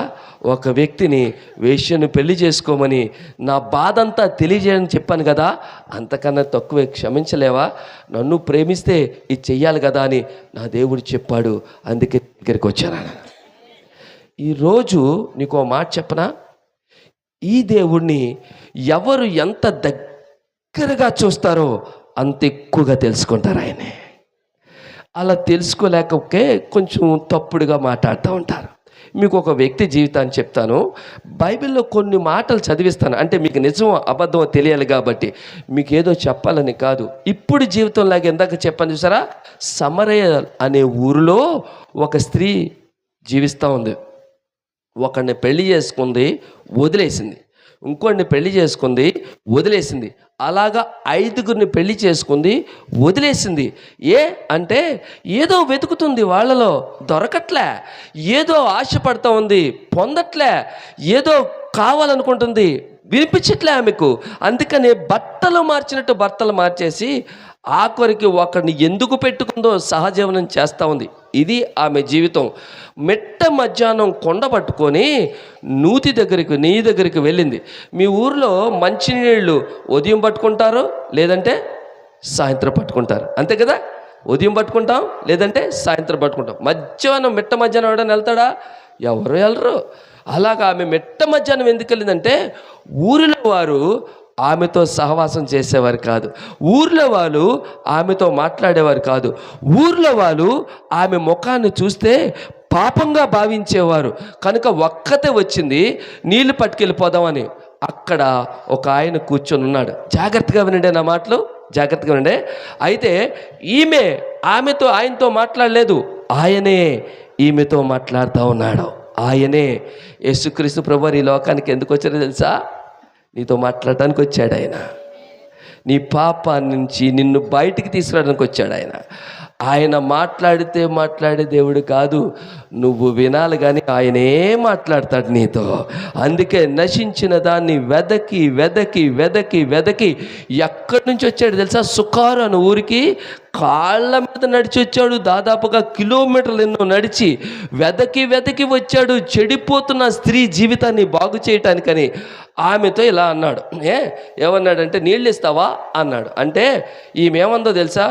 ఒక వ్యక్తిని వేశ్యను పెళ్లి చేసుకోమని నా బాధ అంతా తెలియజేయని చెప్పాను కదా, అంతకన్నా తక్కువే క్షమించలేవా, నన్ను ప్రేమిస్తే ఇది చెయ్యాలి కదా అని నా దేవుడు చెప్పాడు, అందుకే దగ్గరికి వచ్చాను. ఈరోజు నీకు ఓ మాట చెప్పనా, ఈ దేవుణ్ణి ఎవరు ఎంత దగ్గరగా చూస్తారో అంత ఎక్కువగా తెలుసుకుంటారు ఆయనే. అలా తెలుసుకోలేకపోతే కొంచెం తప్పుడుగా మాట్లాడుతూ ఉంటారు. మీకు ఒక వ్యక్తి జీవితాన్ని చెప్తాను, బైబిల్లో కొన్ని మాటలు చదివిస్తాను, అంటే మీకు నిజం అబద్ధం తెలియాలి కాబట్టి, మీకు ఏదో చెప్పాలని కాదు. ఇప్పుడు జీవితంలాగా ఎందాక చెప్పాను చూసారా, సమరయ అనే ఊరిలో ఒక స్త్రీ జీవిస్తూ ఉంది. ఒకడిని పెళ్లి చేసుకుంది, వదిలేసింది, ఇంకోడిని పెళ్లి చేసుకుంది, వదిలేసింది, అలాగా 5గురిని పెళ్లి చేసుకుంది, వదిలేసింది. అంటే ఏదో వెతుకుతుంది, వాళ్ళలో దొరకట్లే, ఏదో ఆశపడుతూ ఉంది, పొందట్లే, ఏదో కావాలనుకుంటుంది, వినిపించట్లే ఆమెకు. అందుకని బట్టలు మార్చినట్టు భర్తలు మార్చేసి ఆఖరికి ఒకరిని ఎందుకు పెట్టుకుందో సహజీవనం చేస్తూ ఉంది. ఇది ఆమె జీవితం. మిట్ట మధ్యాహ్నం కొండ పట్టుకొని నీ దగ్గరికి వెళ్ళింది. మీ ఊర్లో మంచినీళ్ళు ఉదయం పట్టుకుంటారు, లేదంటే సాయంత్రం పట్టుకుంటారు, అంతే కదా. ఉదయం పట్టుకుంటాం, లేదంటే సాయంత్రం పట్టుకుంటాం. మిట్ట మధ్యాహ్నం ఎవడని వెళ్తాడా, ఎవరు వెళ్ళరు. అలాగా ఆమె మిట్ట మధ్యాహ్నం ఎందుకు వెళ్ళిందంటే, ఊరిలో వారు ఆమెతో సహవాసం చేసేవారు కాదు, ఊర్లో వాళ్ళు ఆమెతో మాట్లాడేవారు కాదు, ఊర్లో వాళ్ళు ఆమె ముఖాన్ని చూస్తే పాపంగా భావించేవారు. కనుక ఒక్కతే వచ్చింది నీళ్లు పట్టుకెళ్ళిపోదామని. అక్కడ ఒక ఆయన కూర్చొని ఉన్నాడు. జాగ్రత్తగా వినండి నా మాటలు, జాగ్రత్తగా వినండి. అయితే ఆయనతో మాట్లాడలేదు, ఆయనే ఈమెతో మాట్లాడుతూ ఉన్నాడు. ఆయనే యేసుక్రీస్తు ప్రభువారు ఈ లోకానికి ఎందుకు వచ్చారో తెలుసా, నీతో మాట్లాడటానికి వచ్చాడు ఆయన. నీ పాపాన్ని నుంచి నిన్ను బయటికి తీసుకురావడానికి వచ్చాడు ఆయన. ఆయన మాట్లాడే దేవుడు కాదు, నువ్వు వినాలి కానీ ఆయనే మాట్లాడతాడు నీతో. అందుకే నశించిన దాన్ని వెదకి వెదకి వెదకి వెదకి ఎక్కడి నుంచి వచ్చాడు తెలుసా? సుకారు అనే ఊరికి కాళ్ళ మీద నడిచి వచ్చాడు. దాదాపుగా కిలోమీటర్లు ఎన్నో నడిచి వెదకి వెదకి వచ్చాడు చెడిపోతున్న స్త్రీ జీవితాన్ని బాగు చేయటానికని. ఆమెతో ఇలా అన్నాడు. ఏమన్నాడంటే, నీళ్ళు ఇస్తావా అన్నాడు. అంటే ఈమెమందో తెలుసా?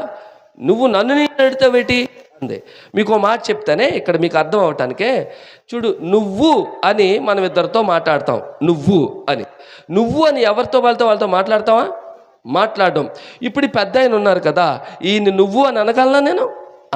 నువ్వు నన్ను నీళ్ళు అడుగుతావేటి అంది. మీకు మాట చెప్తానే ఇక్కడ మీకు అర్థం అవటానికే. చూడు, నువ్వు అని మనం ఇద్దరితో మాట్లాడతాం. నువ్వు అని ఎవరితో వాళ్ళతో మాట్లాడతావా? మాట్లాడడం. ఇప్పుడు ఈ పెద్ద ఆయన ఉన్నారు కదా, ఈయన నువ్వు అని అనగలనా? నేను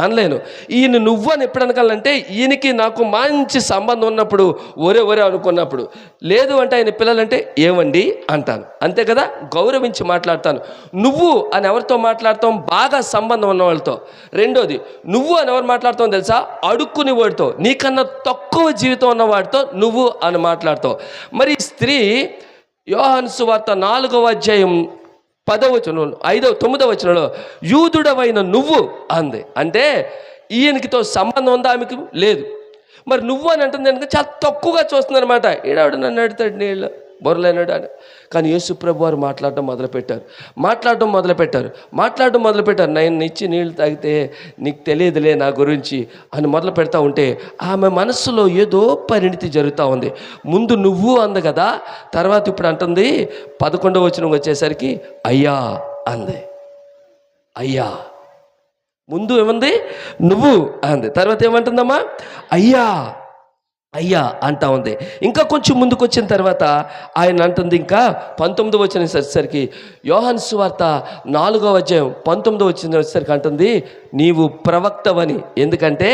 అనలేను. ఈయన నువ్వు అని ఎప్పుడు అనగలంటే, ఈయనకి నాకు మంచి సంబంధం ఉన్నప్పుడు ఒరే అనుకున్నప్పుడు. లేదు అంటే ఆయన పిల్లలంటే ఏమండి అంటాను, అంతే కదా, గౌరవించి మాట్లాడతాను. నువ్వు అని ఎవరితో మాట్లాడతాం? బాగా సంబంధం ఉన్న వాళ్ళతో. రెండోది, నువ్వు అని ఎవరు మాట్లాడతాం తెలుసా? అడుక్కుని వాడితో, నీకన్నా తక్కువ జీవితం ఉన్న వాడితో నువ్వు అని మాట్లాడతావు. మరి స్త్రీ యోహాను సువార్త 4వ అధ్యాయం 10వ వచనం 9వ వచనంలో యూదుడవైన నువ్వు అంది. అంటే ఈయనకితో సంబంధం ఉందా? ఆమెకు లేదు. మరి నువ్వు అని అంటుంది కనుక చాలా తక్కువగా చూస్తుంది అనమాట. ఈడావిడ నన్ను అడుగుతాడు నీళ్ళు బొర్రలేనాడు అని. కానీ యేసుప్రభు వారు మాట్లాడడం మొదలుపెట్టారు. నేను ఇచ్చి నీళ్ళు తాగితే నీకు తెలియదులే నా గురించి అని మొదలు పెడతా ఉంటే ఆమె మనస్సులో ఏదో పరిణితి జరుగుతూ ఉంది. ముందు నువ్వు అంది కదా, తర్వాత ఇప్పుడు అంటుంది 11వ వచనం వచ్చేసరికి అయ్యా అంది. అయ్యా, ముందు ఏమంది? నువ్వు అంది. తర్వాత ఏమంటుందమ్మా? అయ్యా అంటా ఉంది. ఇంకా కొంచెం ముందుకు వచ్చిన తర్వాత ఆయన అంటుంది, ఇంకా 19వ వచనం వచ్చేసరికి యోహాను సువార్త 4వ అధ్యాయం 19వ వచనం వచ్చేసరికి అంటుంది, నీవు ప్రవక్తవని. ఎందుకంటే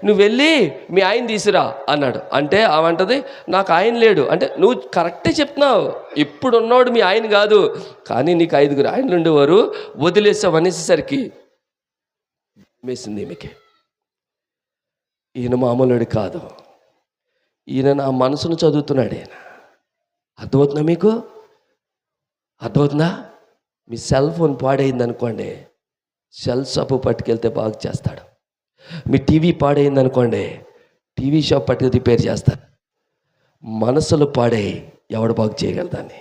నువ్వు వెళ్ళి మీ ఆయన తీసురా అన్నాడు. అంటే ఆమంటది, నాకు ఆయన లేడు. అంటే నువ్వు కరెక్టే చెప్తున్నావు, ఇప్పుడు ఉన్నవాడు మీ ఆయన కాదు, కానీ నీకు 5 ఆయనలు ఉండేవారు, వదిలేసావు అనేసరికి వేసింది ఈమెకి. ఈయన మామూలుడు కాదు, ఈయన నా మనసును చదువుతున్నాడు. ఈయన అర్థమవుతుందా? మీకు అర్థమవుతుందా? మీ సెల్ ఫోన్ పాడైంది అనుకోండి, సెల్ షాప్ పట్టుకెళ్తే బాగు చేస్తాడు. మీ టీవీ పాడైంది అనుకోండి, టీవీ షాప్ పట్టుకు రిపేర్ చేస్తాడు. మనసులు పాడై ఎవడు బాగు చేయగలదాన్ని?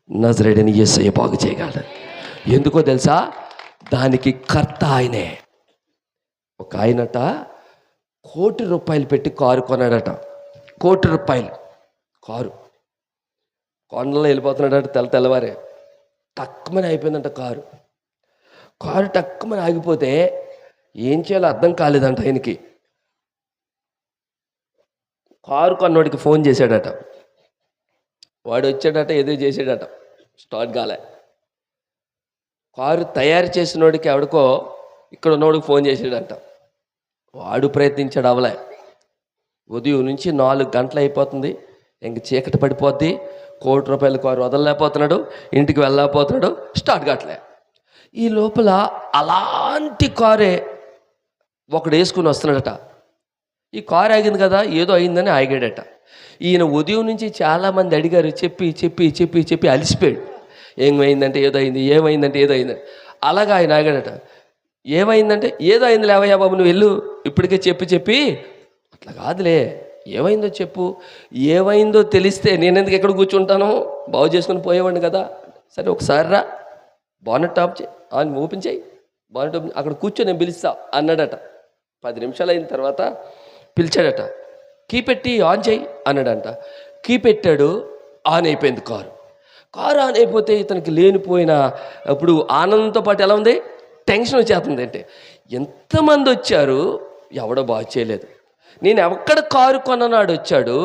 నజరేయుడైన యేసయ్య బాగు చేయగలడు. ఎందుకో తెలుసా? దానికి కర్త ఆయనే. ఒక ఆయనట ₹1 కోటి పెట్టి కారు కొన్నాడట. ₹1 కోటి కారు కొండలో వెళ్ళిపోతున్నాడట. తెల్లవారే టక్కుమని అయిపోయిందంట కారు టక్కుమని ఆగిపోతే ఏం చేయాలో అర్థం కాలేదంట ఆయనకి. కారు కొన్నోడికి ఫోన్ చేశాడట. వాడు వచ్చాడట, ఏదో చేసాడట, స్టార్ట్ కాలే. కారు తయారు చేసినోడికి ఎవడికో ఇక్కడ ఉన్నోడికి ఫోన్ చేసాడంట. వాడు ప్రయత్నించాడు, అవలే. ఉదయం నుంచి 4 గంటలు అయిపోతుంది, ఇంక చీకటి పడిపోద్ది. ₹1 కోటి కారు వదలలేకపోతున్నాడు, ఇంటికి వెళ్ళలేకపోతున్నాడు, స్టార్ట్ కావట్లే. ఈ లోపల అలాంటి కారే ఒకడు వేసుకుని వస్తున్నాడట. ఈ కారు ఆగింది కదా, ఏదో అయిందని ఆగాడట. ఈయన ఉదయం నుంచి చాలామంది అడిగారు, చెప్పి అలిసిపోయాడు. ఏమైందంటే ఏదో అయింది. అలాగా ఆయన ఆగాడట. ఏమైందంటే ఏదో అయింది లేవయ్యా బాబు, నువ్వు వెళ్ళు, ఇప్పటికే చెప్పి అట్లా కాదులే, ఏమైందో చెప్పు. ఏమైందో తెలిస్తే నేనెందుకు ఎక్కడ కూర్చుంటాను, బాగు చేసుకుని పోయేవాడిని కదా. సరే ఒకసారి రా, బానెట్ ఆఫ్ చేయి, ఓపెన్ చేయి, బానెట్ ఓపెన్, అక్కడ కూర్చొని నేను పిలుస్తా అన్నాడట. 10 నిమిషాలు అయిన తర్వాత పిలిచాడట. కీ పెట్టి ఆన్ చేయి అన్నాడంట. కీ పెట్టాడు, ఆన్ అయిపోయింది కారు ఆన్ అయిపోతే ఇతనికి లేనిపోయిన ఇప్పుడు ఆనందంతో పాటు ఎలా ఉంది, టెన్షన్ వచ్చేస్తుంది. అంటే ఎంతమంది వచ్చారు, ఎవడో బాగు చేయలేదు. నేను ఎక్కడ కారు కొన్నాడు వచ్చాడు,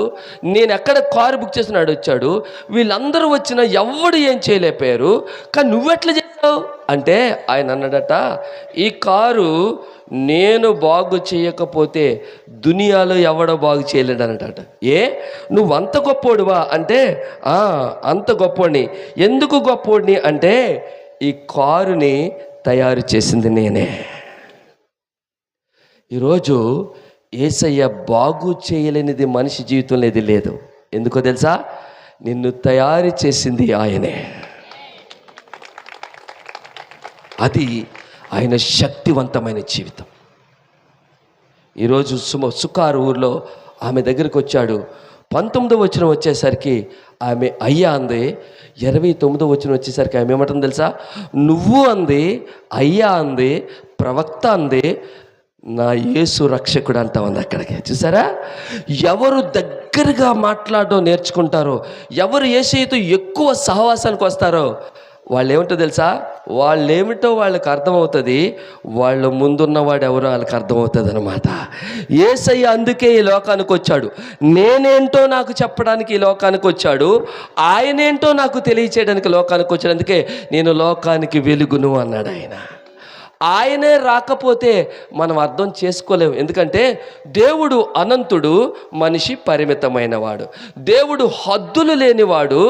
నేను ఎక్కడ కారు బుక్ చేసినాడు వచ్చాడు, వీళ్ళందరూ వచ్చినా ఎవడు ఏం చేయలేకపోయారు, కానీ నువ్వెట్లా చేసావు అంటే ఆయన అన్నాడట, ఈ కారు నేను బాగు చేయకపోతే దునియాలో ఎవడో బాగు చేయలేడు అన్నట. నువ్వు అంత గొప్పోడువా అంటే అంత గొప్పోడిని. ఎందుకు గొప్పోడిని అంటే ఈ కారుని తయారు చేసింది నేనే. ఈరోజు యేసయ్య బాగు చేయలేనిది మనిషి జీవితంలో ఏది లేదు. ఎందుకో తెలుసా? నిన్ను తయారు చేసింది ఆయనే. అది ఆయన శక్తివంతమైన జీవితం. ఈరోజు సుకారు ఊర్లో ఆమె దగ్గరికి వచ్చాడు. 19వ వచనం వచ్చేసరికి ఆమె అయ్యా అంది. 29వ వచనం వచ్చేసరికి ఆమె ఏమంటుంది తెలుసా? నువ్వు అంది, అయ్యా అంది, ప్రవక్త అంది, నా యేసు రక్షకుడు అంటా ఉంది. అక్కడికి చూసారా? ఎవరు దగ్గరగా మాట్లాడడం నేర్చుకుంటారో, ఎవరు యేసుతో ఎక్కువ సహవాసానికి వస్తారో వాళ్ళు ఏమిటో తెలుసా? వాళ్ళేమిటో వాళ్ళకి అర్థమవుతుంది, వాళ్ళ ముందున్నవాడు ఎవరో వాళ్ళకి అర్థమవుతుంది అనమాట. యేసయ్య అందుకే ఈ లోకానికి వచ్చాడు. నేనేంటో నాకు చెప్పడానికి ఈ లోకానికి వచ్చాడు. ఆయనేంటో నాకు తెలియచేయడానికి లోకానికి వచ్చాడు. అందుకే నేను లోకానికి వెలుగును అన్నాడు ఆయన. ఆయనే రాకపోతే మనం అర్థం చేసుకోలేము. ఎందుకంటే దేవుడు అనంతుడు, మనిషి పరిమితమైన వాడు. దేవుడు హద్దులు లేనివాడు,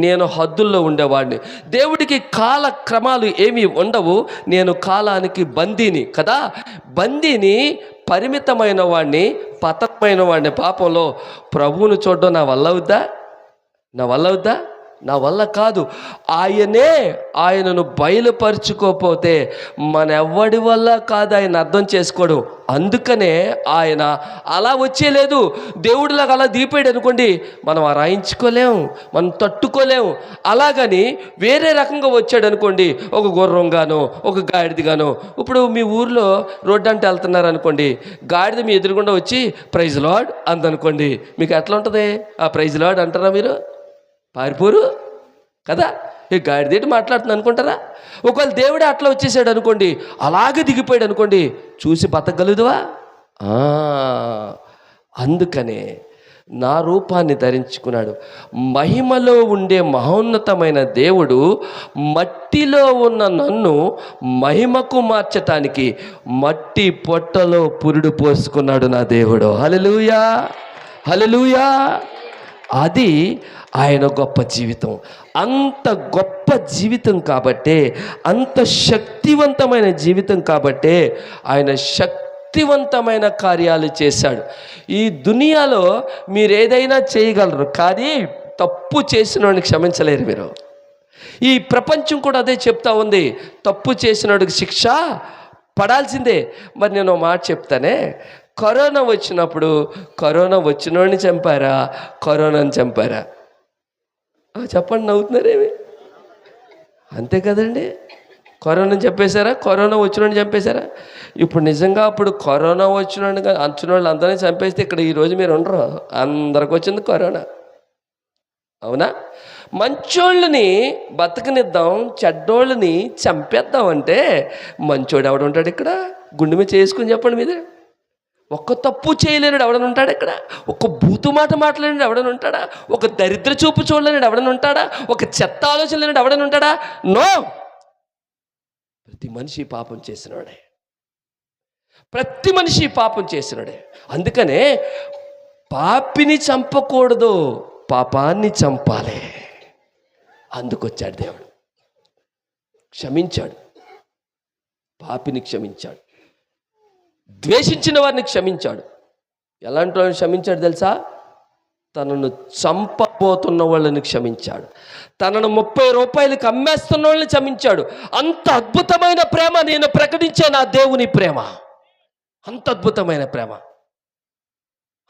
నేను హద్దుల్లో ఉండేవాడిని. దేవుడికి కాల క్రమాలు ఏమీ ఉండవు, నేను కాలానికి బందీని కదా. బందీని, పరిమితమైన వాడిని, పతనమైన వాడిని. పాపంలో ప్రభువును చూడడం నా వల్ల అవుద్దా? నా వల్ల కాదు. ఆయనను బయలుపరుచుకోకపోతే మన ఎవ్వడి వల్ల కాదు ఆయన అర్థం చేసుకోవడం. అందుకనే ఆయన అలా వచ్చేలేదు. దేవుడిలాగా అలా దీపాడు అనుకోండి, మనం రాయించుకోలేము, మనం తట్టుకోలేము. అలాగని వేరే రకంగా వచ్చాడు అనుకోండి, ఒక గుర్రంగానో ఒక గాడిదగానో. ఇప్పుడు మీ ఊర్లో రోడ్డు అంటే వెళ్తున్నారు అనుకోండి, గాడిద మీ ఎదురుగుండా వచ్చి ప్రైజ్ లార్డ్ అందనుకోండి, మీకు ఎట్లా ఉంటుంది? ఆ ప్రైజ్ లార్డ్ అంటారా మీరు? పారిపోరు కదా. ఈ గాడిదేటి మాట్లాడుతుంది అనుకుంటారా? ఒకవేళ దేవుడే అట్లా వచ్చేసాడు అనుకోండి, అలాగే దిగిపోయాడు అనుకోండి, చూసి బతకగలుగుదువా? అందుకనే నా రూపాన్ని ధరించుకున్నాడు. మహిమలో ఉండే మహోన్నతమైన దేవుడు మట్టిలో ఉన్న నన్ను మహిమకు మార్చటానికి మట్టి పొట్టలో పురుడు పోసుకున్నాడు నా దేవుడు. హల్లెలూయా, హల్లెలూయా. అది ఆయన గొప్ప జీవితం. అంత గొప్ప జీవితం కాబట్టే, అంత శక్తివంతమైన జీవితం కాబట్టే ఆయన శక్తివంతమైన కార్యాలు చేశాడు. ఈ దునియాలో మీరు ఏదైనా చేయగలరు, కానీ తప్పు చేసిన వాడిని క్షమించలేరు మీరు. ఈ ప్రపంచం కూడా అదే చెప్తా ఉంది, తప్పు చేసిన వాడికి శిక్ష పడాల్సిందే. మరి నేను ఒక మాట చెప్తానే, కరోనా వచ్చినప్పుడు కరోనా వచ్చినోడిని చంపారా, కరోనాని చంపారా? చెప్పండి, నవ్వుతున్నారేమి? అంతే కదండి. కరోనాని చంపేశారా, కరోనా వచ్చినోడిని చంపేశారా? ఇప్పుడు నిజంగా అప్పుడు కరోనా వచ్చినోడిని అంచునోళ్ళు అందరినీ చంపేస్తే ఇక్కడ ఈరోజు మీరు ఉండరు. అందరికి వచ్చింది కరోనా, అవునా? మంచోళ్ళని బతకనిద్దాం, చెడ్డోళ్ళని చంపేద్దాం అంటే మంచోడు ఎవడుంటాడు ఇక్కడ? గుండె మీద చేసుకుని చెప్పండి మీదే. ఒక్క తప్పు చేయలేనుడు ఎవడని ఉంటాడా ఇక్కడ? ఒక బూతు మాట మాట్లాడినాడు ఎవడని ఉంటాడా? ఒక దరిద్ర చూపు చూడలేనాడు ఎవడని ఉంటాడా? ఒక చెత్త ఆలోచన లేనాడు ఎవడని ఉంటాడా? నో. ప్రతి మనిషి పాపం చేసినాడే, ప్రతి మనిషి పాపం చేసినాడే. అందుకనే పాపిని చంపకూడదు, పాపాన్ని చంపాలి. అందుకొచ్చాడు దేవుడు, క్షమించాడు, పాపిని క్షమించాడు, ద్వేషించిన వారిని క్షమించాడు. ఎలాంటి వాళ్ళని క్షమించాడు తెలుసా? తనను చంపబోతున్న వాళ్ళని క్షమించాడు, తనను 30 రూపాయలకి అమ్మేస్తున్న వాళ్ళని క్షమించాడు. అంత అద్భుతమైన ప్రేమ నేను ప్రకటించే నా దేవుని ప్రేమ, అంత అద్భుతమైన ప్రేమ,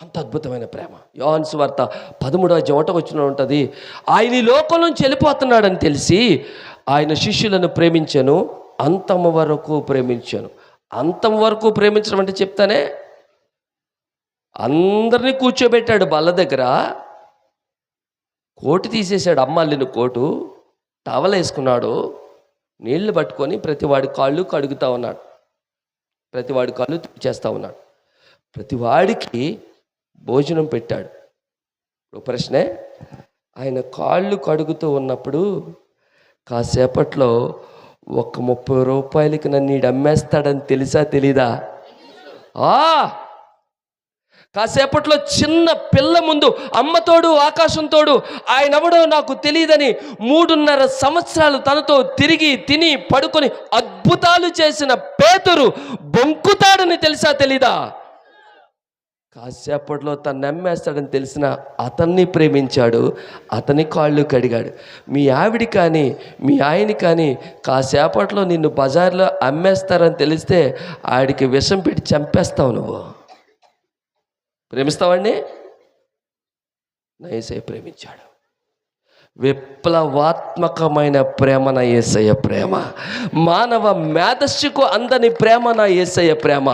అంత అద్భుతమైన ప్రేమ. యోహాను సువార్త 13వ ఉంటుంది, ఆయన ఈ లోకం నుంచి వెళ్ళిపోతున్నాడని తెలిసి ఆయన శిష్యులను ప్రేమించాను, అంతం వరకు ప్రేమించాను. అంతం వరకు ప్రేమించడం అంటే చెప్తానే, అందరినీ కూర్చోబెట్టాడు బల్ల దగ్గర, కోటు తీసేశాడు, అమ్మాలిన కోటు, టవల్ వేసుకున్నాడు, నీళ్లు పట్టుకొని ప్రతి వాడి కాళ్ళు కడుగుతూ ఉన్నాడు, ప్రతి వాడి కాళ్ళు చేస్తూ ఉన్నాడు, ప్రతి వాడికి భోజనం పెట్టాడు. ఒక ప్రశ్నే, ఆయన కాళ్ళు కడుగుతూ ఉన్నప్పుడు కాసేపట్లో ఒక 30 రూపాయలకి నన్ను ఈడు అమ్మేస్తాడని తెలుసా తెలీదా? కాసేపట్లో చిన్న పిల్ల ముందు అమ్మతోడు ఆకాశంతోడు ఆయనెవడో నాకు తెలియదని 3.5 సంవత్సరాలు తనతో తిరిగి తిని పడుకొని అద్భుతాలు చేసిన పేతురు బొంకుతాడని తెలుసా తెలీదా? కాసేపట్లో తను నమ్మేస్తాడని తెలిసిన అతన్ని ప్రేమించాడు, అతని కాళ్ళు కడిగాడు. మీ ఆవిడ కానీ మీ ఆయన కానీ కాసేపట్లో నిన్ను బజార్లో అమ్మేస్తారని తెలిస్తే ఆడికి విషం పెట్టి చంపేస్తావు. నువ్వు ప్రేమిస్తావండి? నా యేసయ్య ప్రేమించాడు. విప్లవాత్మకమైన ప్రేమ నా యేసయ్య ప్రేమ. మానవ మేధస్సుకు అందని ప్రేమ నా యేసయ్య ప్రేమ.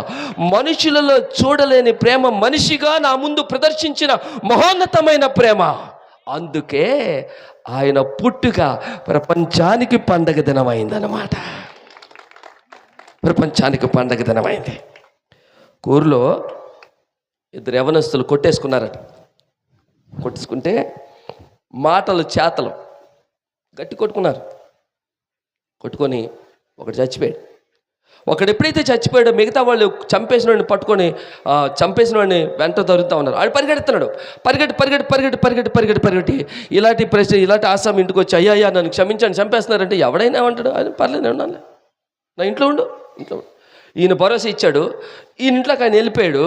మనుషులలో చూడలేని ప్రేమ మనిషిగా నా ముందు ప్రదర్శించిన మహోన్నతమైన ప్రేమ. అందుకే ఆయన పుట్టుక ప్రపంచానికి పండగ దినమైందన్నమాట. ప్రపంచానికి పండగ దినమైంది. ఊరిలో ఇద్దరు యవనస్తులు కొట్టేసుకున్నారట. కొట్టేసుకుంటే మాటలు చేతలు గట్టి కొట్టుకున్నారు. కొట్టుకొని ఒకడు చచ్చిపోయాడు. ఒకడు ఎప్పుడైతే చచ్చిపోయాడో మిగతా వాళ్ళు చంపేసిన వాడిని పట్టుకొని చంపేసిన వాడిని వెంట దొరుకుతూ ఉన్నారు. ఆడు పరిగెడుతున్నాడు. పరిగెట్టి ఇలాంటి ఆసాం ఇంటికి వచ్చి అయ్యా నన్ను క్షమించండి, చంపేస్తున్నారంటే ఎవడైనా ఏమంటాడు? ఆయన పర్లేదు, నేను ఉన్నాను, నా ఇంట్లో ఉండు. ఈయన భరోసా ఇచ్చాడు. ఈయన ఇంట్లోకి ఆయన వెళ్ళిపోయాడు.